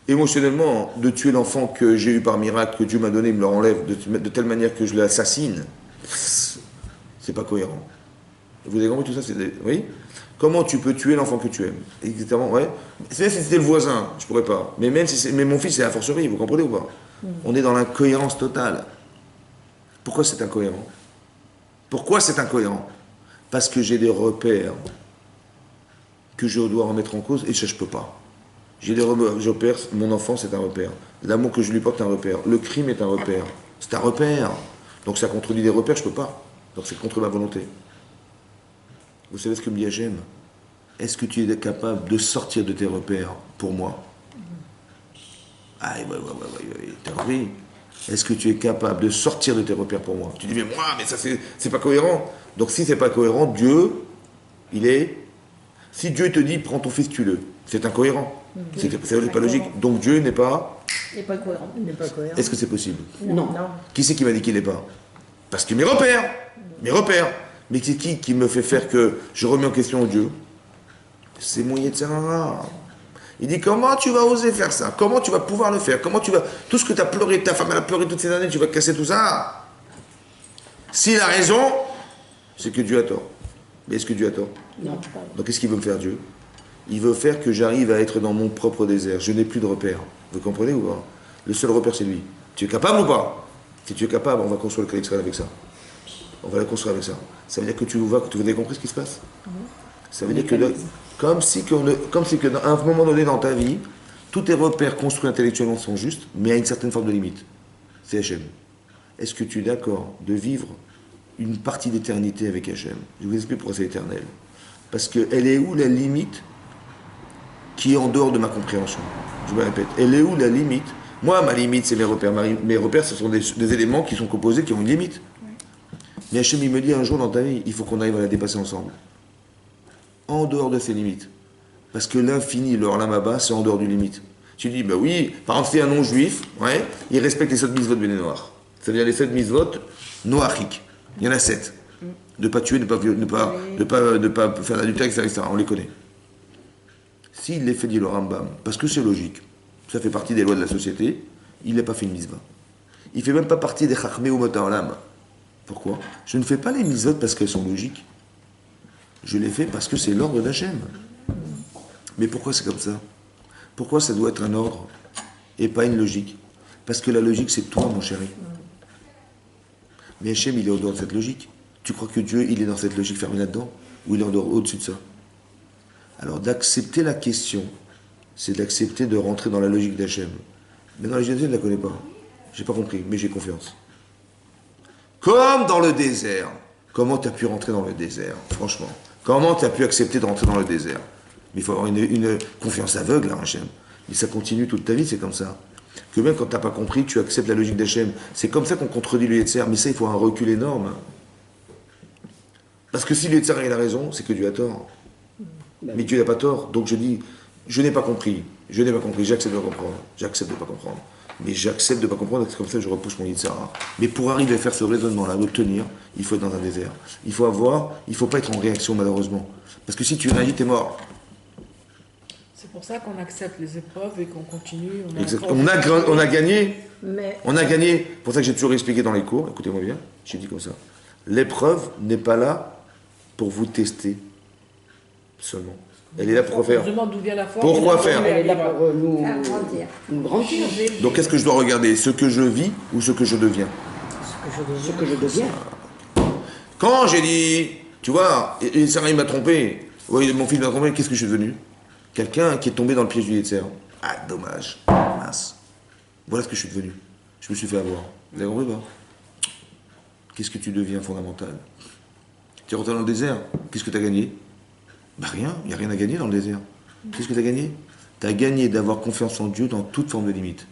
Émotionnellement, de tuer l'enfant que j'ai eu par miracle, que Dieu m'a donné, il me le enlève de telle manière que je l'assassine, c'est pas cohérent. Vous avez compris tout ça? Oui? Comment tu peux tuer l'enfant que tu aimes? Exactement, ouais. Même si c'était le voisin, je pourrais pas. Mais même si mais mon fils, c'est la forcerie, vous comprenez ou pas? On est dans l'incohérence totale. Pourquoi c'est incohérent? Pourquoi c'est incohérent? Parce que j'ai des repères que je dois remettre en cause et ça, je peux pas. J'ai des repères, mon enfant, c'est un repère. L'amour que je lui porte est un repère. Le crime est un repère. C'est un repère. Donc ça contredit des repères, je peux pas. Donc c'est contre ma volonté. Vous savez ce que me dit Hachem? Est-ce que tu es capable de sortir de tes repères pour moi? Ah, ouais, t'as compris? Est-ce que tu es capable de sortir de tes repères pour moi? Tu dis, mais moi, mais ça, c'est pas cohérent. Donc si c'est pas cohérent, Dieu, il est... Si Dieu te dit, prends ton fils, tue-le, c'est incohérent. C'est pas logique. Donc Dieu n'est pas... Il n'est pas cohérent. Est-ce que c'est possible? Non. Qui c'est qui m'a dit qu'il n'est pas? Parce que mes repères. Mais c'est qui me fait faire que je remets en question Dieu? C'est mon Yetzer Hara. Il dit, comment tu vas oser faire ça? Comment tu vas pouvoir le faire? Comment tu vas... Tout ce que tu as pleuré, ta femme elle a pleuré toutes ces années, tu vas casser tout ça? S'il a raison, c'est que Dieu a tort. Mais est-ce que Dieu a tort? Non. Donc qu'est-ce qu'il veut me faire, Dieu? Il veut faire que j'arrive à être dans mon propre désert. Je n'ai plus de repère. Vous comprenez ou pas? Le seul repère, c'est lui. Tu es capable ou pas? Si tu es capable, on va construire le Kli Yisrael avec ça. On va la construire avec ça. Ça veut dire que vous avez compris ce qui se passe? Ça veut dire que, comme si que à un moment donné dans ta vie, tous tes repères construits intellectuellement sont justes, mais à une certaine forme de limite. C'est Hachem. Est-ce que tu es d'accord de vivre une partie d'éternité avec Hachem? Je vous explique pourquoi c'est éternel. Parce qu'elle est où la limite qui est en dehors de ma compréhension? Je me répète, elle est où la limite? Moi, ma limite, c'est mes repères. Mes repères, ce sont des éléments qui sont composés, qui ont une limite. Mais Hachem, il me dit un jour dans ta vie, il faut qu'on arrive à la dépasser ensemble. En dehors de ses limites. Parce que l'infini, le Olam Haba, c'est en dehors du limite. Tu dis, bah oui, par exemple, c'est un non-juif, ouais, il respecte les 7 mitzvot béné noirs. C'est-à-dire les 7 mitzvot noachiques. Il y en a 7. De ne pas tuer, de ne pas faire l'adultère, etc. On les connaît. S'il les fait, dit le Rambam, parce que c'est logique, ça fait partie des lois de la société, il n'a pas fait une mitzvah. Il ne fait même pas partie des Chachmei Umot Haolam. Pourquoi? Je ne fais pas les mitzvot parce qu'elles sont logiques. Je les fais parce que c'est l'ordre d'Hachem. Mais pourquoi c'est comme ça? Pourquoi ça doit être un ordre et pas une logique? Parce que la logique, c'est toi, mon chéri. Mais Hachem, il est en dehors de cette logique. Tu crois que Dieu, il est dans cette logique fermée là-dedans? Ou il est en dehors, au-dessus de ça? Alors, d'accepter la question c'est d'accepter de rentrer dans la logique d'Hachem. Mais dans la logique d'Hachem, je ne la connais pas. J'ai pas compris, mais j'ai confiance. Comme dans le désert. Comment tu as pu rentrer dans le désert, franchement? Comment tu as pu accepter de rentrer dans le désert? Mais il faut avoir une confiance aveugle à Hachem. Mais ça continue toute ta vie, c'est comme ça. Que même quand tu n'as pas compris, tu acceptes la logique d'Hachem. C'est comme ça qu'on contredit le Yetzer. Mais ça, il faut un recul énorme. Parce que si le Yetzer a raison, c'est que Dieu a tort. Mais Dieu n'a pas tort. Donc je dis, je n'ai pas compris. Je n'ai pas compris. J'accepte de ne pas comprendre. J'accepte de ne pas comprendre. Mais j'accepte de ne pas comprendre, c'est comme ça que je repousse mon Yetzer. Mais pour arriver à faire ce raisonnement-là, de le tenir, il faut être dans un désert. Il faut pas être en réaction, malheureusement. Parce que si tu réagis, t'es mort. C'est pour ça qu'on accepte les épreuves et qu'on continue. On a gagné. Mais On a gagné. C'est pour ça que j'ai toujours expliqué dans les cours, écoutez-moi bien, j'ai dit comme ça. L'épreuve n'est pas là pour vous tester seulement. Elle est là pour faire. On se demande d'où vient la force. Pourquoi faire? Elle est là pour nous grandir. grandir. Donc qu'est-ce que je dois regarder? Ce que je vis ou ce que je deviens? Ce que je deviens. Quand j'ai dit, tu vois, et Sarah il m'a trompé, oui, mon fils m'a trompé, qu'est-ce que je suis devenu? Quelqu'un qui est tombé dans le piège du Yetzer. Ah, dommage, mince. Voilà ce que je suis devenu. Je me suis fait avoir. Vous avez compris pas? Qu'est-ce que tu deviens fondamental? Tu es rentré dans le désert, qu'est-ce que tu as gagné? Bah rien, il n'y a rien à gagner dans le désert. Qu'est-ce que tu as gagné? Tu as gagné d'avoir confiance en Dieu dans toute forme de limite.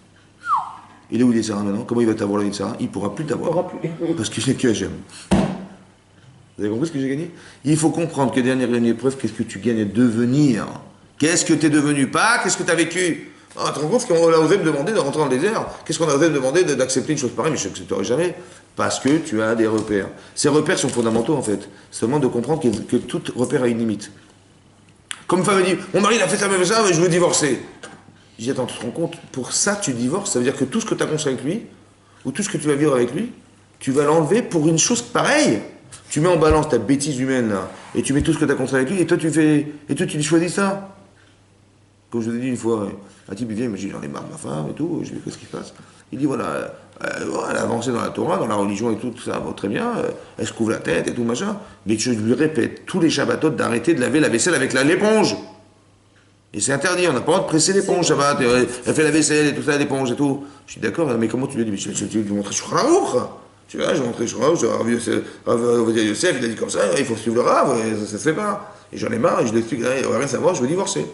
Il est où Yetzer maintenant? Comment il va t'avoir le Yetzer? Il ne pourra plus t'avoir. Parce qu'il n'est que Hachem. Vous avez compris ce que j'ai gagné? Il faut comprendre que dernière épreuve, qu'est-ce que tu gagnes à devenir? Qu'est-ce que tu es devenu? Pas qu'est-ce que tu as vécu? Tu te rends compte qu'on a osé me demander de rentrer dans le désert? Qu'est-ce qu'on a osé me demander d'accepter une chose pareille? Mais je n'accepterai jamais. Parce que tu as des repères. Ces repères sont fondamentaux en fait. Seulement de comprendre que tout repère a une limite. Comme une femme me dit, mon mari il a fait ça, mais je veux divorcer. Je dis, attends, tu te rends compte? Pour ça tu divorces? Ça veut dire que tout ce que tu as construit avec lui, ou tout ce que tu vas vivre avec lui, tu vas l'enlever pour une chose pareille. Tu mets en balance ta bêtise humaine là, et tu mets tout ce que tu as construit avec lui, et toi tu choisis ça. Comme je vous ai dit une fois, un type il vient, il me dit j'en ai marre de ma femme et tout, je dis qu'est-ce qui se passe? Il dit voilà, elle a avancé dans la Torah, dans la religion et tout ça va très bien, elle se couvre la tête et tout machin, mais je lui répète tous les Shabbatot d'arrêter de laver la vaisselle avec l'éponge. Et c'est interdit, on n'a pas le droit de presser l'éponge Shabbat, elle fait la vaisselle et tout ça, l'éponge et tout. Je suis d'accord, mais comment tu lui dis? Mais tu lui montrer sur Raouk. Tu vois, j'ai montré sur Raouk, Rav Yosef, il a dit comme ça, il faut suivre le Rav, ça se fait pas. Et j'en ai marre, et je lui explique, il va rien savoir, je veux divorcer.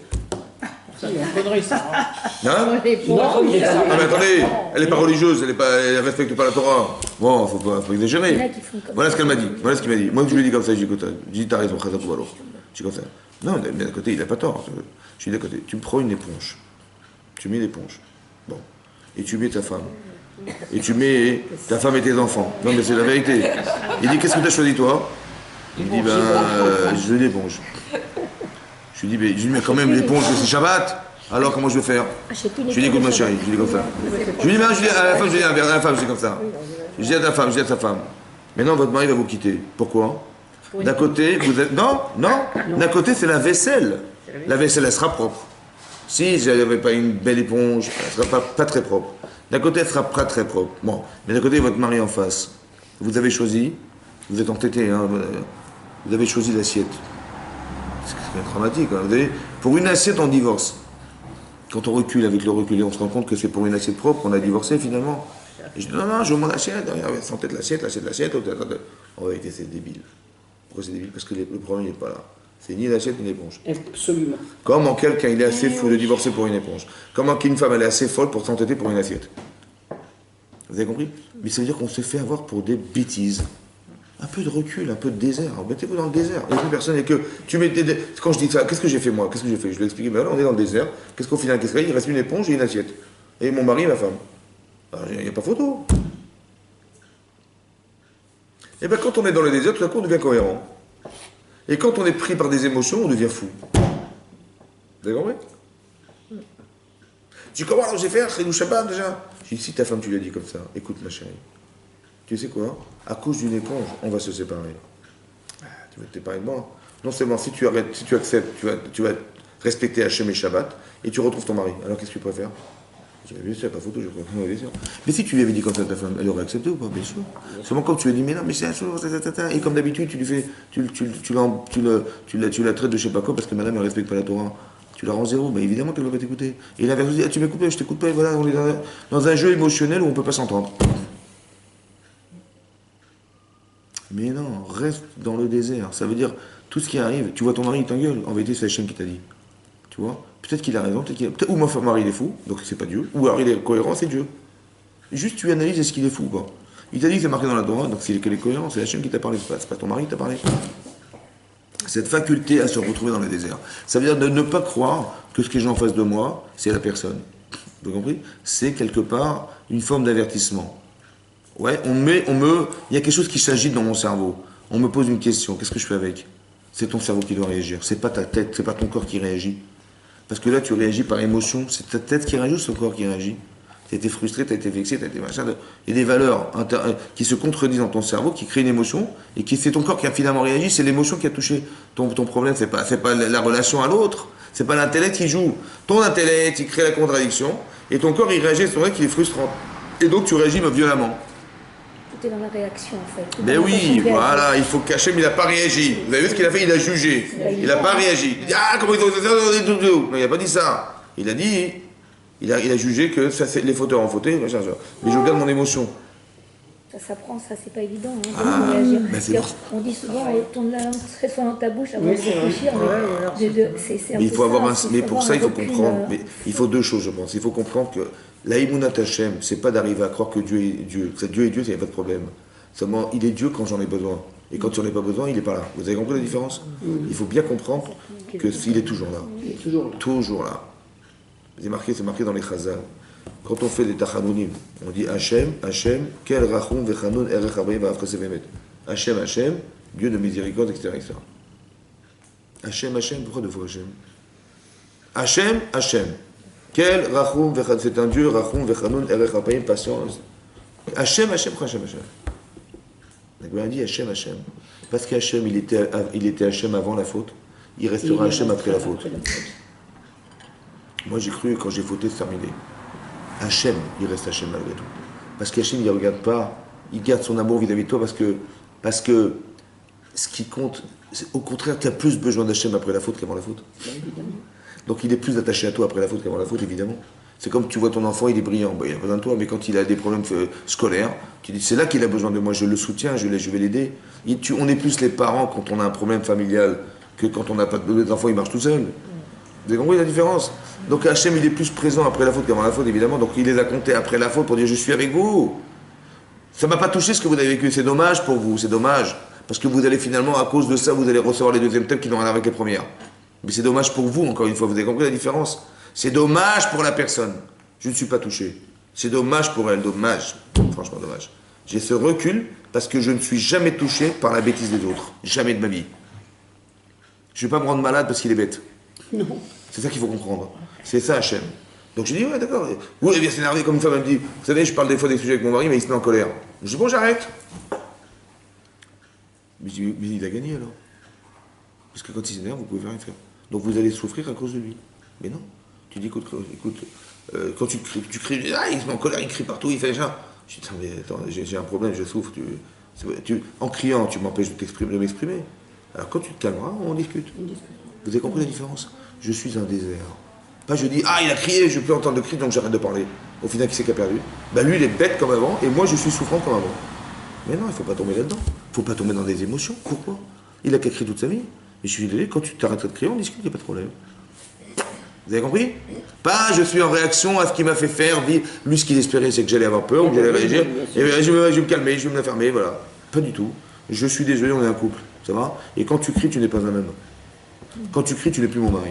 C'est une connerie, ça. Hein? Ah mais attendez, elle n'est pas religieuse, elle respecte pas la Torah. Bon, faut exagérer. Voilà ce qu'elle m'a dit, voilà ce qu'il m'a dit. Moi je lui ai dit comme ça, je dis écoute, t'as raison, Khazak ou alors. Je dis comme ça. Non, mais d'un côté, il n'a pas tort. Je dis d'un côté, tu me prends une éponge. Tu mets l'éponge. Bon. Et tu mets ta femme. Et tu mets ta femme et tes enfants. Non mais c'est la vérité. Il dit, qu'est-ce que tu as choisi toi? Il dit, je veux l'éponge. Je lui dis, mais quand même, l'éponge, c'est Shabbat. Alors, comment je vais faire? Je lui dis, écoute, ma chérie, je lui dis comme ça. Je lui dis, à la femme, je dis comme ça. Je dis à ta femme, je dis à ta femme. Maintenant, votre mari va vous quitter. Pourquoi? D'un côté, vous êtes. Non. D'un côté, c'est la vaisselle. La vaisselle, elle sera propre. Si je n'avais pas une belle éponge, elle ne sera pas très propre. D'un côté, elle sera pas très propre. Bon. Mais d'un côté, votre mari en face. Vous avez choisi, vous êtes entêté, hein, vous avez choisi l'assiette. C'est dramatique. Hein. Vous savez, pour une assiette, on divorce. Quand on recule avec le recul, on se rend compte que c'est pour une assiette propre qu'on a divorcé finalement. Et je dis non, je veux mon assiette. Regarde, sans tête l'assiette. En vérité, c'est débile. Pourquoi c'est débile? Parce que le problème n'est pas là. C'est ni l'assiette ni l'éponge. Absolument. Comment quelqu'un il est assez fou de divorcer pour une éponge? Comment qu'une femme elle est assez folle pour s'entêter pour une assiette? Vous avez compris? Mais ça veut dire qu'on se fait avoir pour des bêtises. Un peu de recul, un peu de désert. Mettez-vous dans le désert. Il n'y a plus personne. Et que tu mets quand je dis ça, qu'est-ce que j'ai fait moi? Qu'est-ce que j'ai fait? Je lui ai expliqué, mais là on est dans le désert. Qu'est-ce qu'au final? Il reste une éponge et une assiette. Et mon mari et ma femme. Il n'y a pas photo. Et bien quand on est dans le désert, tout à coup on devient cohérent. Et quand on est pris par des émotions, on devient fou. Vous avez compris? Tu dis comment alors j'ai fait un Khidou Shabbat déjà? Je dis si ta femme tu lui as dit comme ça, écoute ma chérie. Tu sais quoi? À cause d'une éponge, on va se séparer. Tu veux te séparer de moi? Non seulement si tu arrêtes, si tu acceptes, tu vas respecter Hachem et Shabbat, et tu retrouves ton mari. Alors qu'est-ce que tu préfères? Je dis, bien sûr, pas photo, je préfère, bien sûr. Mais si tu lui avais dit comme ça à ta femme, elle aurait accepté ou pas? Bien sûr. Seulement quand tu lui as dit, mais non, mais c'est un chose, et comme d'habitude, tu lui fais, tu la traites de je sais pas quoi, parce que madame, elle respecte pas la Torah. Tu la rends zéro, bah évidemment qu'elle ne va pas t'écouter. Et l'inverse, dit, ah, tu m'écoutes pas, je t'écoute pas, et voilà, on est dans un jeu émotionnel où on ne peut pas s'entendre. Mais non, reste dans le désert. Ça veut dire, tout ce qui arrive, tu vois ton mari, il t'engueule. En vérité, c'est Hachem qui t'a dit. Tu vois? Peut-être qu'il a raison, ou mon mari, il est fou, donc c'est pas Dieu. Ou alors il est cohérent, c'est Dieu. Juste, tu analyses, est-ce qu'il est fou, quoi. Il t'a dit que c'est marqué dans la Torah, donc s'il est cohérent, c'est Hachem qui t'a parlé, c'est pas ton mari qui t'a parlé. Cette faculté à se retrouver dans le désert. Ça veut dire de ne pas croire que ce que j'ai en face de moi, c'est la personne. Vous avez compris? C'est quelque part une forme d'avertissement. Ouais, il y a quelque chose qui s'agite dans mon cerveau. On me pose une question, qu'est-ce que je fais avec? C'est ton cerveau qui doit réagir. C'est pas ta tête, c'est pas ton corps qui réagit. Parce que là, tu réagis par émotion. C'est ta tête qui réagit ou c'est ton corps qui réagit? Tu as été frustré, tu as été vexé, tu as été machin. Il y a des valeurs qui se contredisent dans ton cerveau, qui créent une émotion, et c'est ton corps qui a finalement réagi, c'est l'émotion qui a touché ton problème. C'est pas la relation à l'autre, c'est pas l'intellect qui joue. Ton intellect, il crée la contradiction, et ton corps, il réagit à ce moment qui est frustrant. Et donc, tu réagis violemment. Tout est dans la réaction, en fait. Mais oui, voilà, il faut qu'Hachem, il n'a pas réagi. Vous avez vu ce qu'il a fait? Il a jugé. Il n'a pas réagi. Il dit, ah, comment ils ont fait ça? Non, il n'a pas dit ça. Il a dit... Il a jugé que ça, les fauteurs ont fauté, mais je regarde mon émotion. Ça s'apprend, ça, c'est pas évident. Hein, Ah, réagir. Ben On dit souvent, tourne la langue très souvent dans ta bouche avant de réfléchir. Mais il faut avoir mais pour ça, il faut comprendre. Mais il faut deux choses, je pense. Il faut comprendre que l'Aïmounat Hachem, c'est pas d'arriver à croire que Dieu est Dieu. Que Dieu est Dieu, il n'y a pas de problème. Seulement, il est Dieu quand j'en ai besoin. Et quand j'en ai pas besoin, il n'est pas là. Vous avez compris la différence? Il faut bien comprendre qu'il est toujours là. Il est toujours là. Toujours là. C'est marqué dans les Chazal. Quand on fait des tachanounim, on dit Hachem, Hachem, quel rachum vechanoun erech abayim va'afresevemet. Hachem, Hachem, Dieu de miséricorde, etc. etc. Hachem, Hachem, pourquoi deux fois Hachem? Hachem, Hachem. Quel rachum vechanoun, c'est un Dieu, rachum vechanoun erech abayim, patience. Hachem, Hachem, pourquoi Hachem, Hachem? On a dit Hachem, Hachem. Parce qu'Hachem, il était Hachem avant la faute, il restera Hachem après la faute. Moi, j'ai cru, quand j'ai fauté, c'est terminé. Hachem, il reste Hachem malgré tout. Parce qu'Hachem, il ne regarde pas, il garde son amour vis-à-vis de toi parce que ce qui compte, au contraire, tu as plus besoin d'Hachem après la faute qu'avant la faute. Donc, il est plus attaché à toi après la faute qu'avant la faute, évidemment. C'est comme tu vois ton enfant, il est brillant, il a besoin de toi, mais quand il a des problèmes scolaires, tu dis, c'est là qu'il a besoin de moi, je le soutiens, je vais l'aider. On est plus les parents quand on a un problème familial que quand on n'a pas d'enfant, il marche tout seul. Vous avez compris la différence? Donc Hachem, il est plus présent après la faute qu'avant la faute, évidemment. Donc il les a comptés après la faute pour dire je suis avec vous. Ça ne m'a pas touché ce que vous avez vécu. C'est dommage pour vous, c'est dommage. Parce que vous allez finalement, à cause de ça, vous allez recevoir les deuxièmes thèmes qui n'ont rien à voir avec les premières. Mais c'est dommage pour vous, encore une fois. Vous avez compris la différence? C'est dommage pour la personne. Je ne suis pas touché. C'est dommage pour elle, dommage. Franchement, dommage. J'ai ce recul parce que je ne suis jamais touché par la bêtise des autres. Jamais de ma vie. Je ne vais pas me rendre malade parce qu'il est bête. Non. C'est ça qu'il faut comprendre. C'est ça Hachem. Donc je dis, ouais, d'accord. Oui, elle vient s'énerver comme une femme, elle me dit, vous savez, je parle des fois des sujets avec mon mari, mais il se met en colère. Je dis, bon, j'arrête. Mais je dis, mais il a gagné alors. Parce que quand il s'énerve, vous pouvez rien faire. Donc vous allez souffrir à cause de lui. Mais non. Tu dis, écoute, quand tu cries, ah, il se met en colère, il crie partout, il fait ça. Je dis, mais attends, j'ai un problème, je souffre. En criant, tu m'empêches de m'exprimer. Alors quand tu te calmeras, on discute. Vous avez compris la différence? Je suis un désert. Pas je dis, ah, il a crié, je peux entendre le cri, donc j'arrête de parler. Au final, qui c'est qui a perdu? Lui, il est bête comme avant, et moi, je suis souffrant comme avant. Mais non, il ne faut pas tomber là-dedans. Il ne faut pas tomber dans des émotions. Pourquoi? Il a qu'à crier toute sa vie. Mais je suis désolé, quand tu t'arrêtes de crier, on discute, il n'y a pas de problème. Vous avez compris? Pas je suis en réaction à ce qu'il m'a fait faire, lui, ce qu'il espérait, c'est que j'allais avoir peur, ou que j'allais réagir, et je vais me calmer, je vais me la fermer, voilà. Pas du tout. Je suis désolé, on est un couple. Ça va? Et quand tu cries, tu n'es pas un même. Quand tu cries, tu n'es plus mon mari.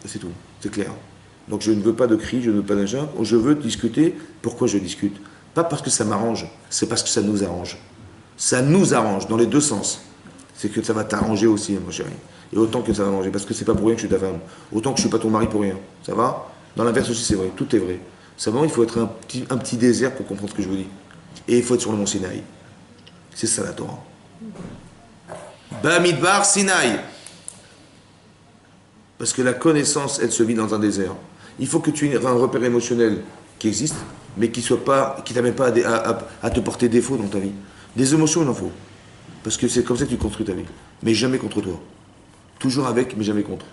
C'est tout. C'est clair. Donc je ne veux pas de cris, je ne veux pas d'achat. Je veux discuter. Pourquoi je discute? Pas parce que ça m'arrange, c'est parce que ça nous arrange. Ça nous arrange, dans les deux sens. C'est que ça va t'arranger aussi, mon chéri. Et autant que ça va m'arranger. Parce que c'est pas pour rien que je suis ta femme. Autant que je ne suis pas ton mari pour rien. Ça va? Dans l'inverse aussi, c'est vrai. Tout est vrai. Seulement, il faut être un petit désert pour comprendre ce que je vous dis. Et il faut être sur le mont Sinaï. C'est ça la Torah. Bamidbar Sinaï. Parce que la connaissance, elle se vit dans un désert. Il faut que tu aies un repère émotionnel qui existe, mais qui ne t'amène pas à te porter défaut dans ta vie. Des émotions, il en faut. Parce que c'est comme ça que tu construis ta vie. Mais jamais contre toi. Toujours avec, mais jamais contre.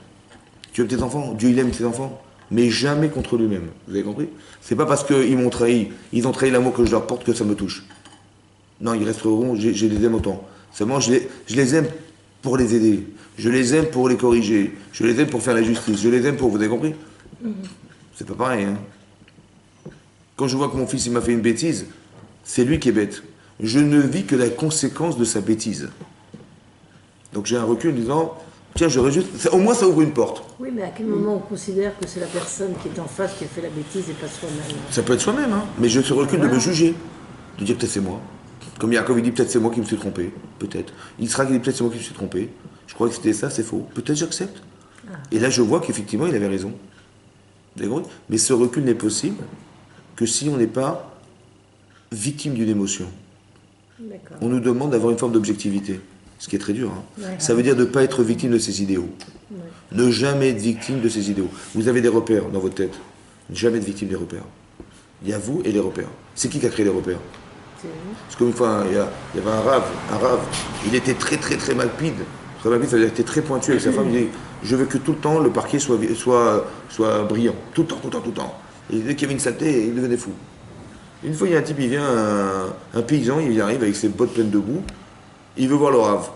Tu aimes tes enfants, Dieu il aime tes enfants, mais jamais contre lui-même. Vous avez compris? C'est pas parce qu'ils m'ont trahi, ils ont trahi l'amour que je leur porte que ça me touche. Non, ils resteront, je les aime autant. Seulement, je les aime pour les aider. Je les aime pour les corriger. Je les aime pour faire la justice. Je les aime pour... Vous avez compris? C'est pas pareil, hein. Quand je vois que mon fils il m'a fait une bêtise, c'est lui qui est bête. Je ne vis que la conséquence de sa bêtise. Donc j'ai un recul en disant, tiens, j'aurais juste... Au moins, ça ouvre une porte. Oui, mais à quel moment on considère que c'est la personne qui est en face qui a fait la bêtise et pas soi-même? Ça peut être soi-même, hein. Mais j'ai ce recul de me juger. De dire peut-être c'est moi. Comme Yaakov, il dit peut-être c'est moi qui me suis trompé. Peut-être. Israël, il dit peut-être c'est moi qui me suis trompé. Je crois que c'était ça, c'est faux. Peut-être j'accepte. Et là, je vois qu'effectivement, il avait raison. Vous avez compris? Mais ce recul n'est possible que si on n'est pas victime d'une émotion. D'accord. On nous demande d'avoir une forme d'objectivité, ce qui est très dur. Hein. Ouais. Ça veut dire de ne pas être victime de ses idéaux. Ouais. Ne jamais être victime de ses idéaux. Vous avez des repères dans votre tête. Ne jamais être victime des repères. Il y a vous et les repères. C'est qui a créé les repères? C'est vous. Parce qu'une fois, il y avait un rave, il était très très très malpide. Très malpide, ça veut dire qu'il était très pointu avec sa femme. Il dit, je veux que tout le temps le parquet soit brillant. Tout le temps, tout le temps, tout le temps. Et dès qu'il y avait une saleté, il devenait fou. Une fois, il y a un type, il vient, un paysan, il arrive avec ses bottes pleines de boue, il veut voir le rave.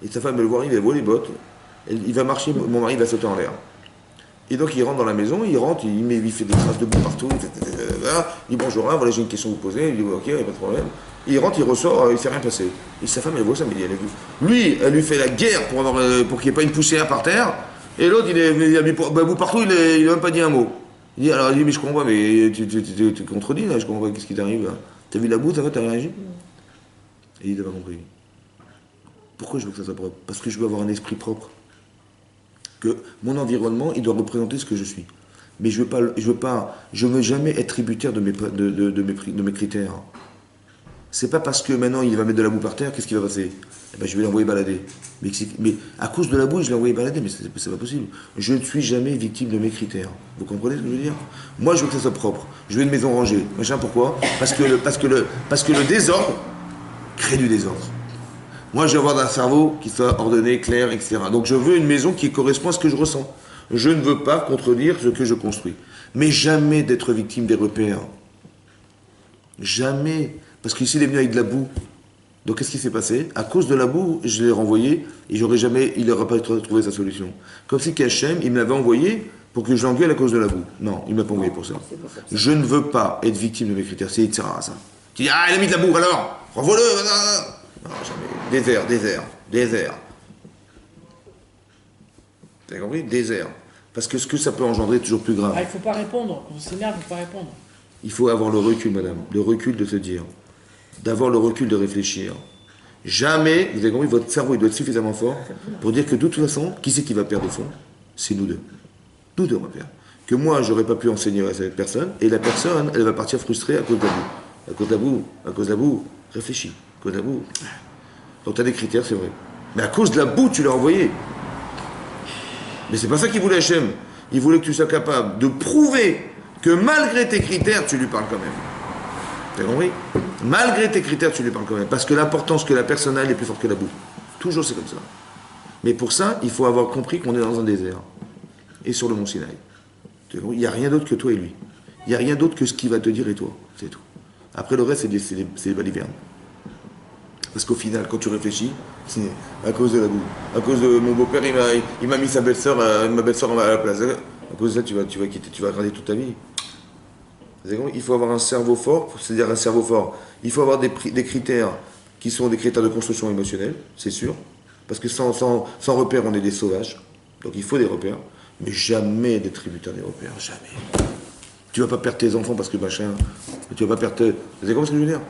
Et sa femme veut le voir, il voit les bottes, il va marcher, mon mari va sauter en l'air. Et donc il rentre dans la maison, il fait des traces de boue partout, il dit bonjour, voilà j'ai une question à vous poser, il dit ok, il n'y a pas de problème. Il rentre, il ressort, il ne s'est rien passé. Et sa femme elle voit ça, mais elle a vu. Lui, elle lui fait la guerre pour qu'il n'y ait pas une poussière par terre, et l'autre il a mis boue partout, il n'a même pas dit un mot. Il dit, alors il dit, mais je comprends pas, mais tu contredis là, je comprends pas, qu'est-ce qui t'arrive là? T'as vu la boue, ça va, t'as réagi? Et il n'a pas compris. Pourquoi je veux que ça soit propre? Parce que je veux avoir un esprit propre. Que mon environnement, il doit représenter ce que je suis. Mais je veux jamais être tributaire de mes critères. C'est pas parce que maintenant il va mettre de la boue par terre, qu'est-ce qui va passer? Eh ben, je vais l'envoyer balader. Mais à cause de la boue, je l'ai envoyé balader, mais c'est pas possible. Je ne suis jamais victime de mes critères. Vous comprenez ce que je veux dire? Moi, je veux que ça soit propre. Je veux une maison rangée. Machin, pourquoi? Parce que le désordre crée du désordre. Moi, je veux avoir un cerveau qui soit ordonné, clair, etc. Donc, je veux une maison qui correspond à ce que je ressens. Je ne veux pas contredire ce que je construis. Mais jamais d'être victime des repères. Jamais. Parce qu'ici, il est venu avec de la boue. Donc, qu'est-ce qui s'est passé? À cause de la boue, je l'ai renvoyé et il n'aurait pas trouvé sa solution. Comme si Kachem, il me l'avait envoyé pour que je l'engueule à cause de la boue. Non, il ne m'a pas envoyé pour ça. Je ne veux pas être victime de mes critères. C'est Yitzhara, ça. Tu dis, ah, il a mis de la boue, alors renvoie-le. Non, jamais. Désert. T'as compris? Désert. Parce que ce que ça peut engendrer est toujours plus grave. Ah, il ne faut pas répondre. Quand on s'énerve, il ne faut pas répondre. Il faut avoir le recul, madame. Le recul de se dire. D'avoir le recul de réfléchir. Jamais, vous avez compris, votre cerveau il doit être suffisamment fort pour dire que de toute façon, qui c'est qui va perdre au fond? C'est nous deux. Nous deux, on va perdre. Que moi, j'aurais pas pu enseigner à cette personne, et la personne, elle va partir frustrée à cause de la boue. À cause de la boue, réfléchis. À cause de la boue. Donc tu as des critères, c'est vrai. Mais à cause de la boue, tu l'as envoyé. Mais c'est pas ça qu'il voulait Hachem. Il voulait que tu sois capable de prouver que malgré tes critères, tu lui parles quand même. T'as compris? Malgré tes critères, tu lui parles quand même. Parce que l'importance que la personne a, elle est plus forte que la boue. Toujours, c'est comme ça. Mais pour ça, il faut avoir compris qu'on est dans un désert. Et sur le mont Sinaï. Il n'y a rien d'autre que toi et lui. Il n'y a rien d'autre que ce qu'il va te dire et toi. C'est tout. Après, le reste, c'est les balivernes. Parce qu'au final, quand tu réfléchis, c'est à cause de la boue. À cause de mon beau-père, il m'a mis ma belle-sœur à la place. À cause de ça, tu vas quitter, tu vas regarder toute ta vie. Il faut avoir un cerveau fort, c'est-à-dire un cerveau fort. Il faut avoir des critères qui sont des critères de construction émotionnelle, c'est sûr. Parce que sans repères, on est des sauvages. Donc il faut des repères. Mais jamais des tributaires des repères, jamais. Tu vas pas perdre tes enfants parce que machin. Tu vas pas perdre. Vous savez comment ce que je veux dire?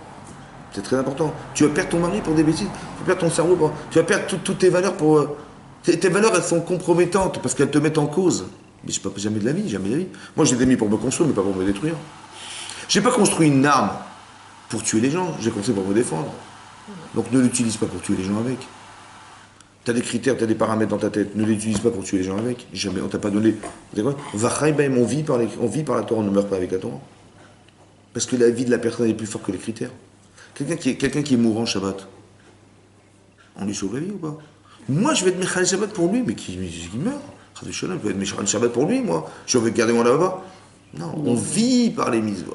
C'est très important. Tu vas perdre ton mari pour des bêtises. Tu vas perdre ton cerveau pour. Tu vas perdre toutes tes valeurs pour. Tes valeurs, elles sont compromettantes parce qu'elles te mettent en cause. Mais je ne jamais de la vie, jamais de la vie. Moi, j'ai des amis pour me construire, mais pas pour me détruire. J'ai pas construit une arme pour tuer les gens. J'ai construit pour me défendre. Donc ne l'utilise pas pour tuer les gens avec. Tu as des critères, tu as des paramètres dans ta tête. Ne l'utilise pas pour tuer les gens avec. Jamais, on t'a pas donné. Vous savez quoi? On vit par la Torah, on ne meurt pas avec la Torah. Parce que la vie de la personne est plus forte que les critères. Quelqu'un qui est mourant Shabbat, on lui sauve la vie ou pas? Moi, je vais être Mechal Shabbat pour lui, mais qui meurt. Je peux être Mishra Shabbat pour lui, moi. Je veux garder mon là-bas. Non, on vit par les mitzvot.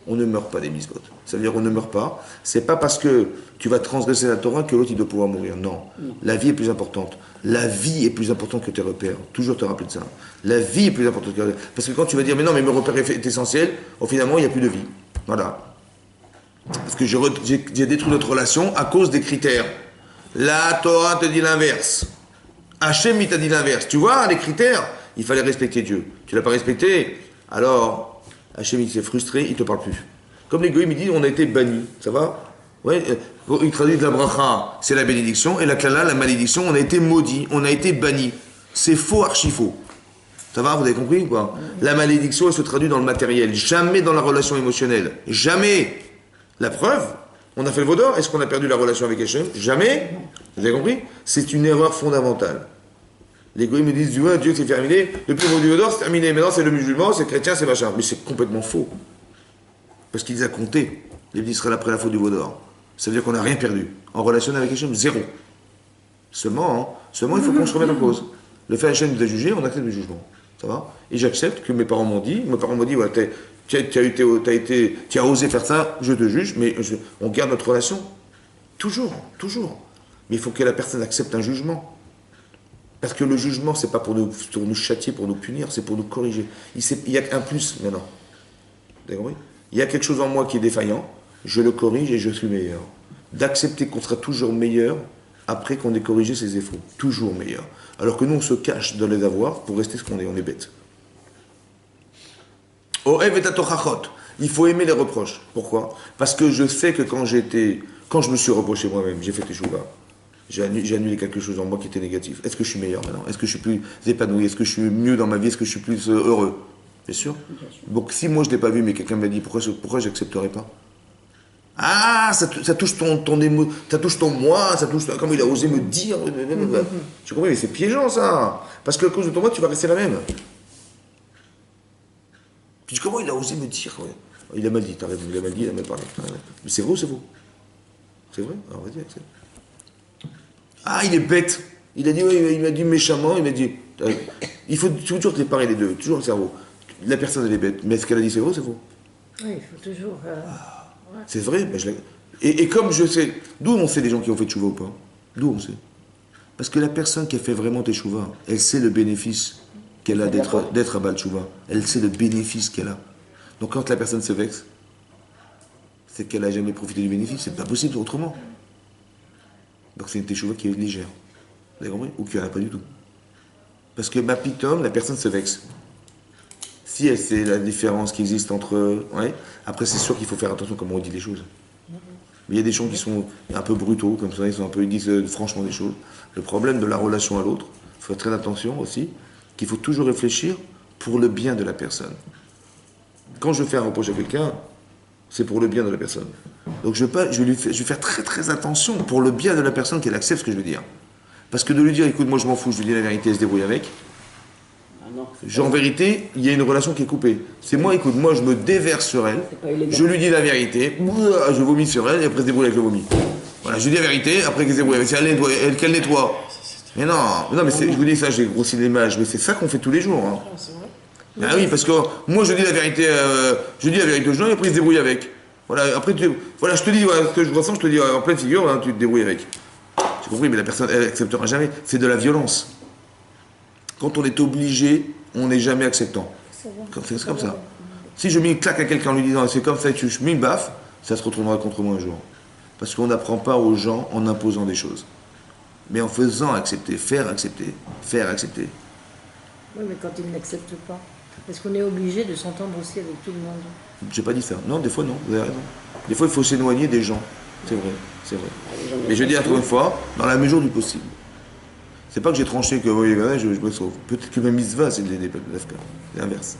On ne meurt pas des mitzvot. Ça veut dire qu'on ne meurt pas. C'est pas parce que tu vas transgresser la Torah que l'autre il doit pouvoir mourir. Non. La vie est plus importante. La vie est plus importante que tes repères. Toujours te rappeler de ça. La vie est plus importante que tes repères. Parce que quand tu vas dire, mais non, mais mes repères est essentiel, finalement, il n'y a plus de vie. Voilà. Parce que j'ai détruit notre relation à cause des critères. La Torah te dit l'inverse. Hachem, il t'a dit l'inverse. Tu vois, les critères, il fallait respecter Dieu. Tu l'as pas respecté, alors Hachem, il s'est frustré, il te parle plus. Comme les goïms, ils disent, on a été bannis. Ça va? Ouais, ils traduisent la bracha, c'est la bénédiction, et la klala, la malédiction, on a été maudit, on a été banni. C'est faux, archi faux. Ça va, vous avez compris ou quoi? La malédiction, elle se traduit dans le matériel, jamais dans la relation émotionnelle. Jamais. La preuve, on a fait le vaudor, est-ce qu'on a perdu la relation avec Hachem? Jamais. Vous avez compris? C'est une erreur fondamentale. Les goïms me disent, tu vois, Dieu c'est terminé, depuis le vaudor c'est terminé, maintenant c'est le musulman, c'est chrétien, c'est machin. Mais c'est complètement faux. Parce qu'il les a comptés, les d'Israël après la faute du vaudor. Ça veut dire qu'on n'a rien perdu. En relation avec Hachem, zéro. Seulement, il faut qu'on se remette en cause. Le fait Hachem nous a jugé, on accepte le jugement. Ça va? Et j'accepte que mes parents m'ont dit, ouais, tu as osé faire ça, je te juge, mais on garde notre relation. Toujours, toujours. Mais il faut que la personne accepte un jugement. Parce que le jugement, c'est pas pour nous châtier, pour nous punir, c'est pour nous corriger. Il y a un plus maintenant. Vous avez compris? Il y a quelque chose en moi qui est défaillant, je le corrige et je suis meilleur. D'accepter qu'on sera toujours meilleur après qu'on ait corrigé ses défauts. Toujours meilleur. Alors que nous, on se cache de les avoir pour rester ce qu'on est. On est bête. Il faut aimer les reproches. Pourquoi? Parce que je sais que quand je me suis reproché moi-même, j'ai fait teshuva. J'ai annulé quelque chose en moi qui était négatif. Est-ce que je suis meilleur maintenant? Est-ce que je suis plus épanoui? Est-ce que je suis mieux dans ma vie? Est-ce que je suis plus heureux? Bien sûr. Donc si moi je ne l'ai pas vu, mais quelqu'un m'a dit, pourquoi j'accepterais pas? Ah, ça touche ton émo, ça touche ton moi, ça touche comme il a osé me dire. Tu comprends? Mais c'est piégeant ça. Parce que à cause de ton moi, tu vas rester la même. Puis comment il a osé me dire? Ouais. Il a mal dit, t'as raison, il a mal dit, il a mal parlé. Mais c'est vrai ou c'est faux? C'est vrai? Alors vas-y, accepte. Ah, il est bête. Il a dit, oui, il m'a dit méchamment, il m'a dit. Il faut toujours séparer les deux, toujours le cerveau. La personne, elle est bête. Mais ce qu'elle a dit, c'est vrai ou c'est faux? Oui, il faut toujours. Ouais. C'est vrai, ben et comme je sais. D'où on sait les gens qui ont fait tchouva ou pas? D'où on sait? Parce que la personne qui a fait vraiment tchouva, elle sait le bénéfice qu'elle a d'être à Baal Tchouva. Elle sait le bénéfice qu'elle a. Donc quand la personne se vexe, c'est qu'elle n'a jamais profité du bénéfice. C'est pas possible autrement. Donc c'est une teshuva qui est légère. Vous avez compris? Ou qui n'en a pas du tout. Parce que ma pitom, la personne se vexe. Si elle sait la différence qui existe entre... Ouais, après c'est sûr qu'il faut faire attention comment on dit les choses. Mais il y a des gens qui sont un peu brutaux, comme ça, ils disent franchement des choses. Le problème de la relation à l'autre, il faut faire très attention aussi, qu'il faut toujours réfléchir pour le bien de la personne. Quand je fais un reproche à quelqu'un, c'est pour le bien de la personne. Donc je vais faire très très attention pour le bien de la personne qu'elle accepte ce que je veux dire. Parce que de lui dire, écoute, moi je m'en fous, je lui dis la vérité, elle se débrouille avec. En vérité, il y a une relation qui est coupée. C'est moi, écoute, moi je me déverse sur elle, je lui dis la vérité, je vomis sur elle et après elle se débrouille avec le vomi. Voilà, je lui dis la vérité, après qu'elle se débrouille avec elle, qu'elle nettoie. Mais non, mais je vous dis ça, j'ai grossi l'image, mais c'est ça qu'on fait tous les jours. Hein. Ah oui, parce que moi je dis la vérité, aux gens et après ils se débrouillent avec. Voilà, après je te dis ce que je ressens, je te dis en pleine figure, hein, tu te débrouilles avec. J'ai compris, mais la personne, elle acceptera jamais. C'est de la violence. Quand on est obligé, on n'est jamais acceptant. C'est comme ça. Si je mets une claque à quelqu'un en lui disant c'est comme ça, tu mets une baffe, ça se retournera contre moi un jour. Parce qu'on n'apprend pas aux gens en imposant des choses. Mais en faisant accepter, faire accepter. Oui, mais quand ils n'acceptent pas. Parce qu'on est obligé de s'entendre aussi avec tout le monde. J'ai pas dit ça. Non, des fois non, vous avez raison. Des fois il faut s'éloigner des gens. C'est vrai. Mais je dis encore une fois, dans la mesure du possible. C'est pas que j'ai tranché que je me sauve. Peut-être que ma mitzvah, c'est de l'aider l'Afka. C'est l'inverse.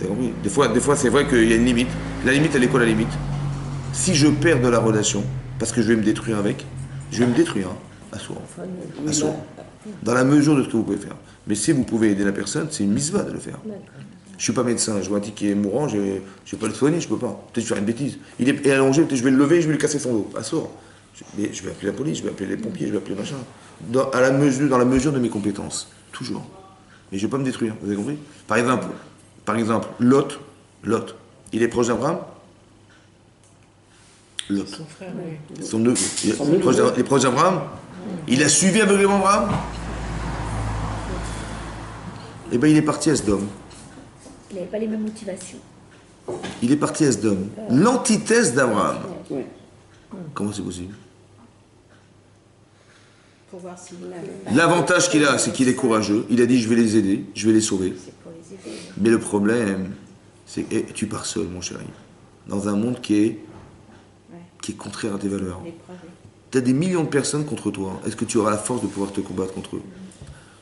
D'accord. Des fois, c'est vrai qu'il y a une limite. La limite, elle est quoi la limite? Si je perds de la relation, parce que je vais me détruire avec, je vais me détruire, à soi. À soi. Dans la mesure de ce que vous pouvez faire. Mais si vous pouvez aider la personne, c'est une mitzvah de le faire. Je suis pas médecin, je vois un type qui est mourant, je vais pas le soigner, je peux pas. Peut-être faire une bêtise. Il est allongé, peut-être je vais le lever, je vais lui casser son dos. Assourd. Mais je vais appeler la police, je vais appeler les pompiers, je vais appeler machin. Dans la mesure de mes compétences. Toujours. mais je ne vais pas me détruire. Vous avez compris? Par exemple, Lot, il est proche d'Abraham? Lot. Son frère, oui. Son neveu. Il est proche d'Abraham? Il a suivi aveuglément Abraham? Eh bien, il est parti à Sodome. Il n'avait pas les mêmes motivations. Il est parti à Sodome. L'antithèse d'Abraham. Ouais. Comment c'est possible? Pour voir s'il avait. L'avantage qu'il a, c'est qu'il est courageux. Il a dit, je vais les aider, je vais les sauver. C'est pour les aider. Mais le problème, c'est que tu pars seul, mon chéri. Dans un monde qui est contraire à tes valeurs. Tu as des millions de personnes contre toi. Est-ce que tu auras la force de pouvoir te combattre contre eux?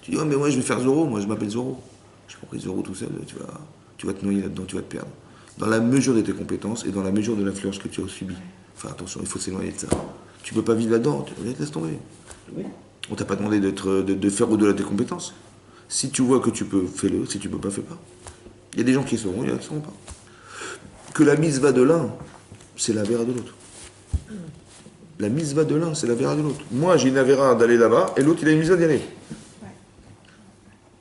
Tu dis, oh, mais moi, je vais faire Zorro. Moi, je m'appelle Zorro. Je prends Zorro tout seul. Tu vas te noyer là-dedans, tu vas te perdre. Dans la mesure de tes compétences et dans la mesure de l'influence que tu as subie. Enfin, attention, il faut s'éloigner de ça. Tu peux pas vivre là-dedans. Laisse tomber. Oui. On t'a pas demandé de faire au-delà de tes compétences. Si tu vois que tu peux, fais-le. Si tu peux pas, fais pas. Il y a des gens qui sauront, il y en a qui ne sauront pas. Que la mise va de l'un, c'est la vera de l'autre. La mise va de l'un, c'est la vera de l'autre. Moi, j'ai une avéra d'aller là-bas, et l'autre, il a une mise d'y aller.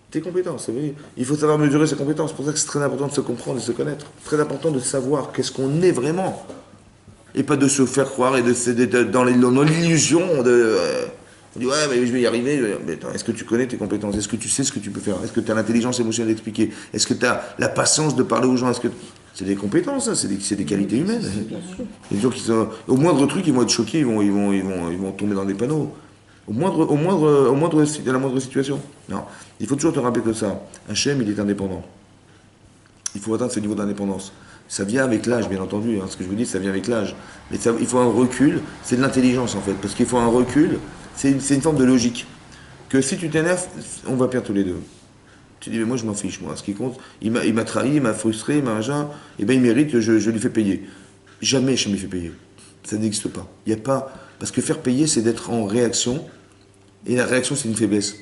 Tes compétences, ça veut dire, il faut savoir mesurer ses compétences. C'est pour ça que c'est très important de se comprendre et de se connaître. Très important de savoir qu'est-ce qu'on est vraiment. Et pas de se faire croire et dans l'illusion de... on dit, ouais, mais je vais y arriver. Mais attends, est-ce que tu connais tes compétences? Est-ce que tu sais ce que tu peux faire? Est-ce que tu as l'intelligence émotionnelle d'expliquer? Est-ce que tu as la patience de parler aux gens? C'est des compétences, hein, c'est des qualités humaines. Les gens qui sont, au moindre truc, ils vont être choqués, ils vont tomber dans des panneaux. À la moindre situation. Non. Il faut toujours te rappeler que ça. Hachem, il est indépendant. Il faut atteindre ce niveau d'indépendance. Ça vient avec l'âge, bien entendu. Hein. Ce que je vous dis, ça vient avec l'âge. Mais il faut un recul. C'est de l'intelligence, en fait. Parce qu'il faut un recul. C'est une forme de logique. Que si tu t'énerves, on va perdre tous les deux. Tu dis, mais moi, je m'en fiche, moi. Ce qui compte, il m'a trahi, il m'a frustré, il m'a machin. Eh bien, il mérite que je lui fais payer. Jamais je me fais payer. Ça n'existe pas. Il n'y a pas... Parce que faire payer, c'est d'être en réaction. Et la réaction, c'est une faiblesse.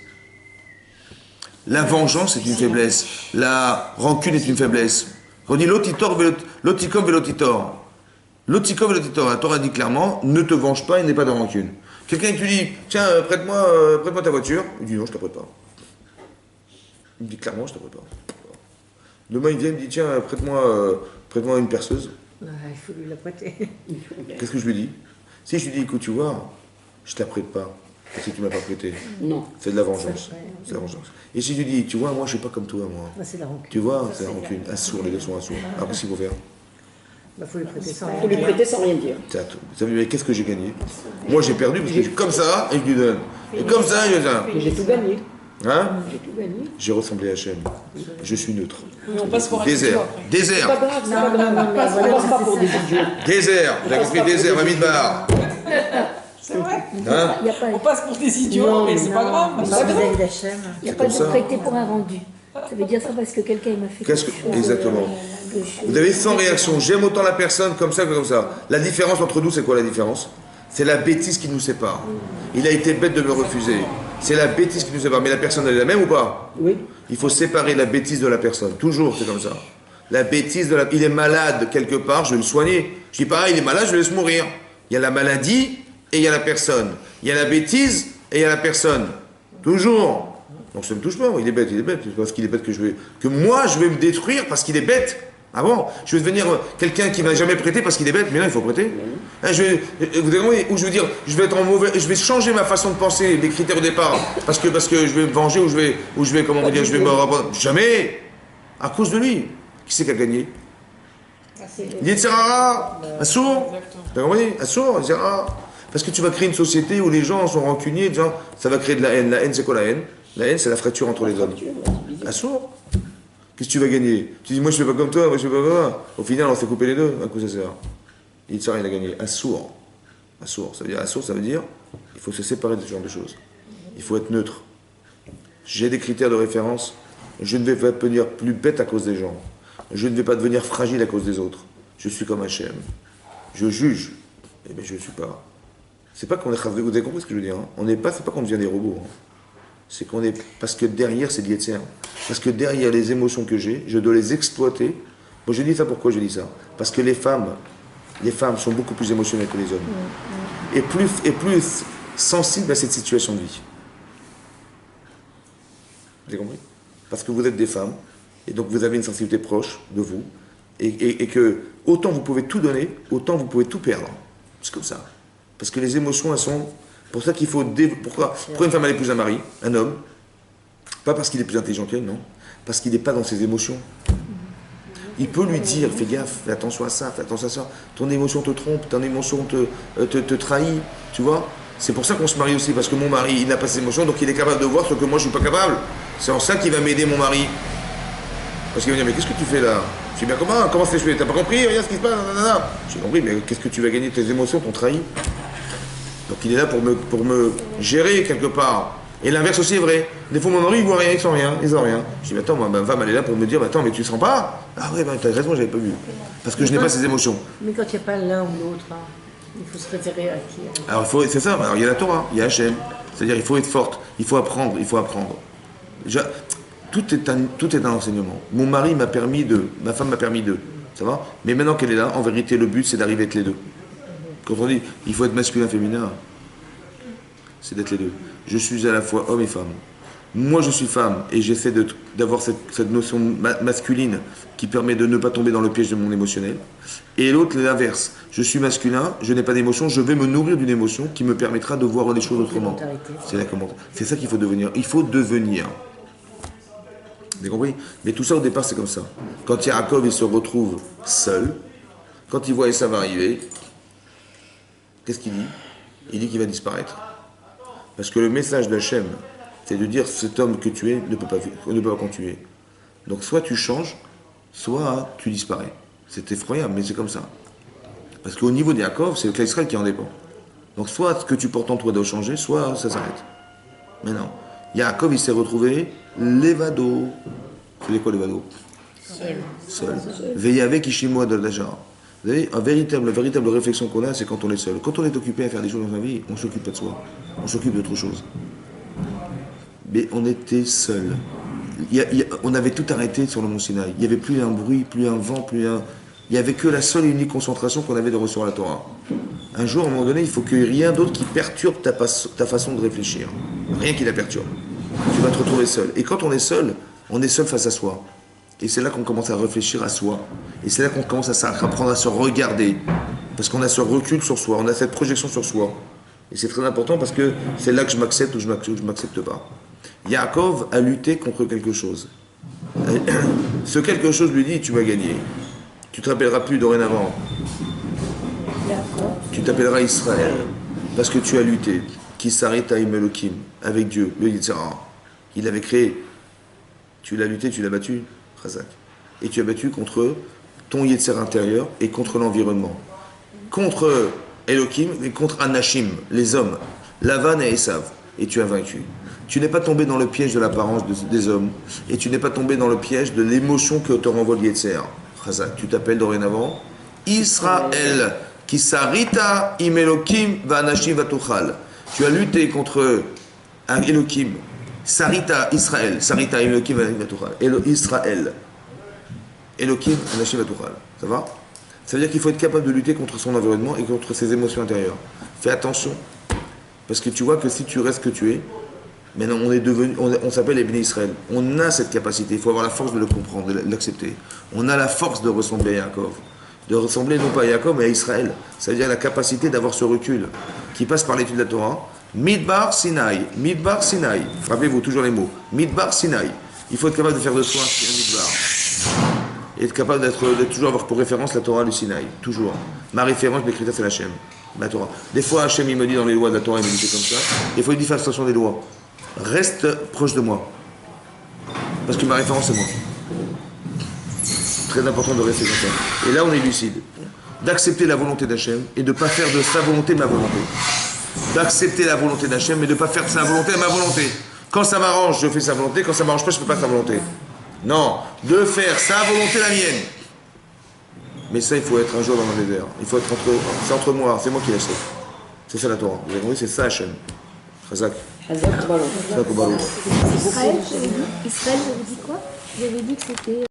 La vengeance, c'est une faiblesse. La rancune est une faiblesse. On dit lotitor, loticom, velotitor. Loticom, velotitor. La Torah dit clairement, ne te venge pas et n'aie pas de rancune. Quelqu'un qui lui dit, tiens, prête-moi ta voiture. Il dit, non, je ne te prête pas. Il me dit clairement, je ne te prête pas. Demain, il vient, il me dit, tiens, prête-moi une perceuse. Il faut lui la prêter. Qu'est-ce que je lui dis? Si je lui dis, écoute, tu vois, je ne te la prête pas. Parce que tu ne m'as pas prêté. Non. C'est de la vengeance. C'est la vengeance. Et si tu dis, tu vois, moi je ne suis pas comme toi, moi. C'est la rancune. Tu vois, c'est la rancune. Assourd, les deux sont assourds. Alors qu'est-ce qu'il faut faire? Il faut lui prêter sans Il faut lui prêter sans rien dire. Vous savez, mais qu'est-ce que j'ai gagné? Moi j'ai perdu parce que je suis comme ça et je lui donne. Et comme ça, je lui donne. Mais j'ai tout gagné. Hein? J'ai tout gagné. J'ai ressemblé à Hachem. Je suis neutre. Mais on passe pour un Désert. idiot après. C'est pas Désert. grave, c'est pas grave. On passe pas pour des idiots. Désert. Vous avez compris, désert, ma bar. C'est vrai. Hein? Il n'y a pas, On passe pour des idiots, Non, mais c'est pas grave. On C'est parle pas grave. d'Hachem. il y a C'est pas comme de ça. prêter pour un rendu. Ça veut dire ça parce que quelqu'un m'a fait Qu'est-ce quelque que- chose. exactement. Vous avez 100 réactions. J'aime autant la personne comme ça que comme ça. La différence entre nous, c'est quoi la différence? C'est la bêtise qui nous sépare. Il a été bête de me refuser. C'est la bêtise qui nous sépare. Mais la personne, elle est la même ou pas? Oui. Il faut séparer la bêtise de la personne. Toujours, c'est comme ça. La bêtise de la... Il est malade quelque part, je vais le soigner. Je dis pas, il est malade, je le laisse mourir. Il y a la maladie et il y a la personne. Il y a la bêtise et il y a la personne. Toujours. Donc ça ne me touche pas. Il est bête, il est bête. C'est parce qu'il est bête que moi, je vais me détruire parce qu'il est bête. Ah bon? Je vais devenir quelqu'un qui ne m'a jamais prêté parce qu'il est bête. Mais non, il faut prêter. Hein, vous avez, ou je veux dire, je vais être en mauvais, je vais changer ma façon de penser, les critères au départ, parce que je vais me venger ou je vais comment dire, je vais me rapprocher. Jamais. À cause de lui. Qui c'est qui a gagné? Yetzirara, Assour. T'as compris? Assour, Yetzirara. Parce que tu vas créer une société où les gens sont rancuniers, disant, ça va créer de la haine. La haine, c'est quoi la haine? La haine, c'est la fracture entre les hommes. Assour. Qu'est-ce que tu vas gagner? Tu dis, moi je fais pas comme toi, moi je fais pas comme toi. Au final, on se fait couper les deux. À quoi ça sert? Yetzirara, il a gagné. Assour. Assour, ça veut dire, il faut se séparer de ce genre de choses. Il faut être neutre. J'ai des critères de référence. Je ne vais pas devenir plus bête à cause des gens. Je ne vais pas devenir fragile à cause des autres. Je suis comme Hachem. Je juge. Eh bien, je ne suis pas. C'est pas qu'on est... Vous avez compris ce que je veux dire, hein? On n'est pas... C'est pas qu'on devient des robots. Hein. C'est qu'on est... Parce que derrière, c'est l'Yetzer. Parce que derrière les émotions que j'ai, je dois les exploiter. Moi, je dis ça pourquoi je dis ça? Parce que les femmes sont beaucoup plus émotionnelles que les hommes. Et plus sensibles à cette situation de vie. Vous avez compris? parce que vous êtes des femmes, et donc vous avez une sensibilité proche de vous, et que autant vous pouvez tout donner, autant vous pouvez tout perdre. C'est comme ça. Parce que les émotions, elles sont... Pour ça qu'il faut... Pourquoi une femme elle épouse un mari, un homme? Pas parce qu'il est plus intelligent qu'elle, non. Parce qu'il n'est pas dans ses émotions. Il peut lui dire, fais gaffe, fais attention à ça, fais attention à ça. Ton émotion te trompe, ton émotion te trahit, tu vois. C'est pour ça qu'on se marie aussi, parce que mon mari, il n'a pas ses émotions, donc il est capable de voir ce que moi je ne suis pas capable. C'est en ça qu'il va m'aider, mon mari. Parce qu'il va me dire, mais qu'est-ce que tu fais là? Je dis, bien comment c'est fait? T'as pas compris? Regarde ce qui se passe, nanana. J'ai compris, mais qu'est-ce que tu vas gagner? Tes émotions t'ont trahi. Donc il est là pour me gérer quelque part. Et l'inverse aussi est vrai. Des fois, mon mari, il voit rien, il sent rien, il sent rien. Je dis, mais attends, ma femme, elle est là pour me dire, attends, mais tu sens pas? Ah ouais, t'as raison, j'avais pas vu. Parce que je n'ai pas ces émotions. Mais quand il n'y a pas l'un ou l'autre, hein, il faut se référer à qui? Alors, c'est ça. Alors, il y a la Torah, il y a Hachem. C'est-à-dire, il faut être forte, il faut apprendre, il faut apprendre. Déjà, tout est un enseignement. Ma femme m'a permis de, ça va? Mais maintenant qu'elle est là, en vérité, le but, c'est d'arriver à être les deux. Quand on dit, il faut être masculin, féminin, c'est d'être les deux. Je suis à la fois homme et femme. Moi, je suis femme et j'essaie d'avoir cette notion masculine qui permet de ne pas tomber dans le piège de mon émotionnel. Et l'autre, l'inverse. Je suis masculin, je n'ai pas d'émotion, je vais me nourrir d'une émotion qui me permettra de voir les choses autrement. C'est ça qu'il faut devenir. Il faut devenir. Vous avez compris? Mais tout ça, au départ, c'est comme ça. Quand Yaakov, il se retrouve seul, quand il voit Esav arriver, qu'est-ce qu'il dit? Il dit qu'il va disparaître. Parce que le message d'Hachem, c'est de dire cet homme que tu es ne peut pas continuer. Donc soit tu changes, soit tu disparais. C'est effroyable, mais c'est comme ça. Parce qu'au niveau de Yaakov, c'est le clan Israël qui en dépend. Donc soit ce que tu portes en toi doit changer, soit ça s'arrête. Mais non. Yaakov, il s'est retrouvé l'évado. C'est quoi l'évado? Seul. Veillez avec Ishimo Adal-Dajar. Vous savez, la véritable réflexion qu'on a, c'est quand on est seul. Quand on est occupé à faire des choses dans sa vie, on ne s'occupe pas de soi. On s'occupe d'autre chose. Mais on était seul. On avait tout arrêté sur le mont Sinaï. Il n'y avait plus un bruit, plus un vent, Il n'y avait que la seule et unique concentration qu'on avait de recevoir la Torah. Un jour, à un moment donné, il faut qu'il n'y ait rien d'autre qui perturbe ta façon de réfléchir. Rien qui la perturbe. Tu vas te retrouver seul. Et quand on est seul face à soi. Et c'est là qu'on commence à réfléchir à soi. Et c'est là qu'on commence à apprendre à se regarder. Parce qu'on a ce recul sur soi, on a cette projection sur soi. Et c'est très important parce que c'est là que je m'accepte ou je ne m'accepte pas. Yaakov a lutté contre quelque chose. Ce quelque chose lui dit, tu vas gagner. Tu ne te rappelleras plus dorénavant. Tu t'appelleras Israël. Parce que tu as lutté. Qui s'arrête à Elohim, avec Dieu, le Yitzhara. Il l'avait créé. Tu l'as lutté, tu l'as battu. Chazak. Et tu as battu contre ton Yetzer intérieur et contre l'environnement. Contre Elohim et contre Anashim, les hommes, Lavan et Esav. Et tu as vaincu. Tu n'es pas tombé dans le piège de l'apparence des hommes. Et tu n'es pas tombé dans le piège de l'émotion que te renvoie le Yetzer. Chazak. Tu t'appelles dorénavant Israël. Qui sarita im Elohim va Anashim va tuchal. Tu as lutté contre un Elohim. Sarita Israël, Sarita Elohim Vatuchal, Israël, Elohim Anashim Vatuchal. Ça va? Ça veut dire qu'il faut être capable de lutter contre son environnement et contre ses émotions intérieures. Fais attention, parce que tu vois que si tu restes que tu es, maintenant on s'appelle les Béné Israël. On a cette capacité, il faut avoir la force de le comprendre, de l'accepter. On a la force de ressembler à Yaakov. De ressembler non pas à Yaakov mais à Israël. Ça veut dire la capacité d'avoir ce recul qui passe par l'étude de la Torah. Midbar Sinaï. Rappelez-vous toujours les mots. Midbar Sinaï. Il faut être capable de faire de soi un Midbar. Et être capable de toujours avoir pour référence la Torah du Sinaï. Toujours. Ma référence, mes critères, c'est la Hachem. La Torah. Des fois, Hachem, il me dit dans les lois de la Torah, il me dit c'est comme ça. Des fois, il dit fais attention des lois. Reste proche de moi. Parce que ma référence, c'est moi. Très important de rester comme ça. Et là, on est lucide. D'accepter la volonté d'Hachem et de ne pas faire de sa volonté ma volonté. D'accepter la volonté d'Hachem mais de ne pas faire de sa volonté ma volonté. Quand ça m'arrange, je fais sa volonté. Quand ça ne m'arrange pas, je ne fais pas sa volonté. Non, de faire sa volonté la mienne. Mais ça, il faut être un jour dans le désert. Il faut être c'est entre moi, c'est moi qui l'achète. C'est ça la Torah. Vous avez compris, c'est ça Hachem. Chazak. Israël, j'avais dit quoi? J'avais dit que c'était...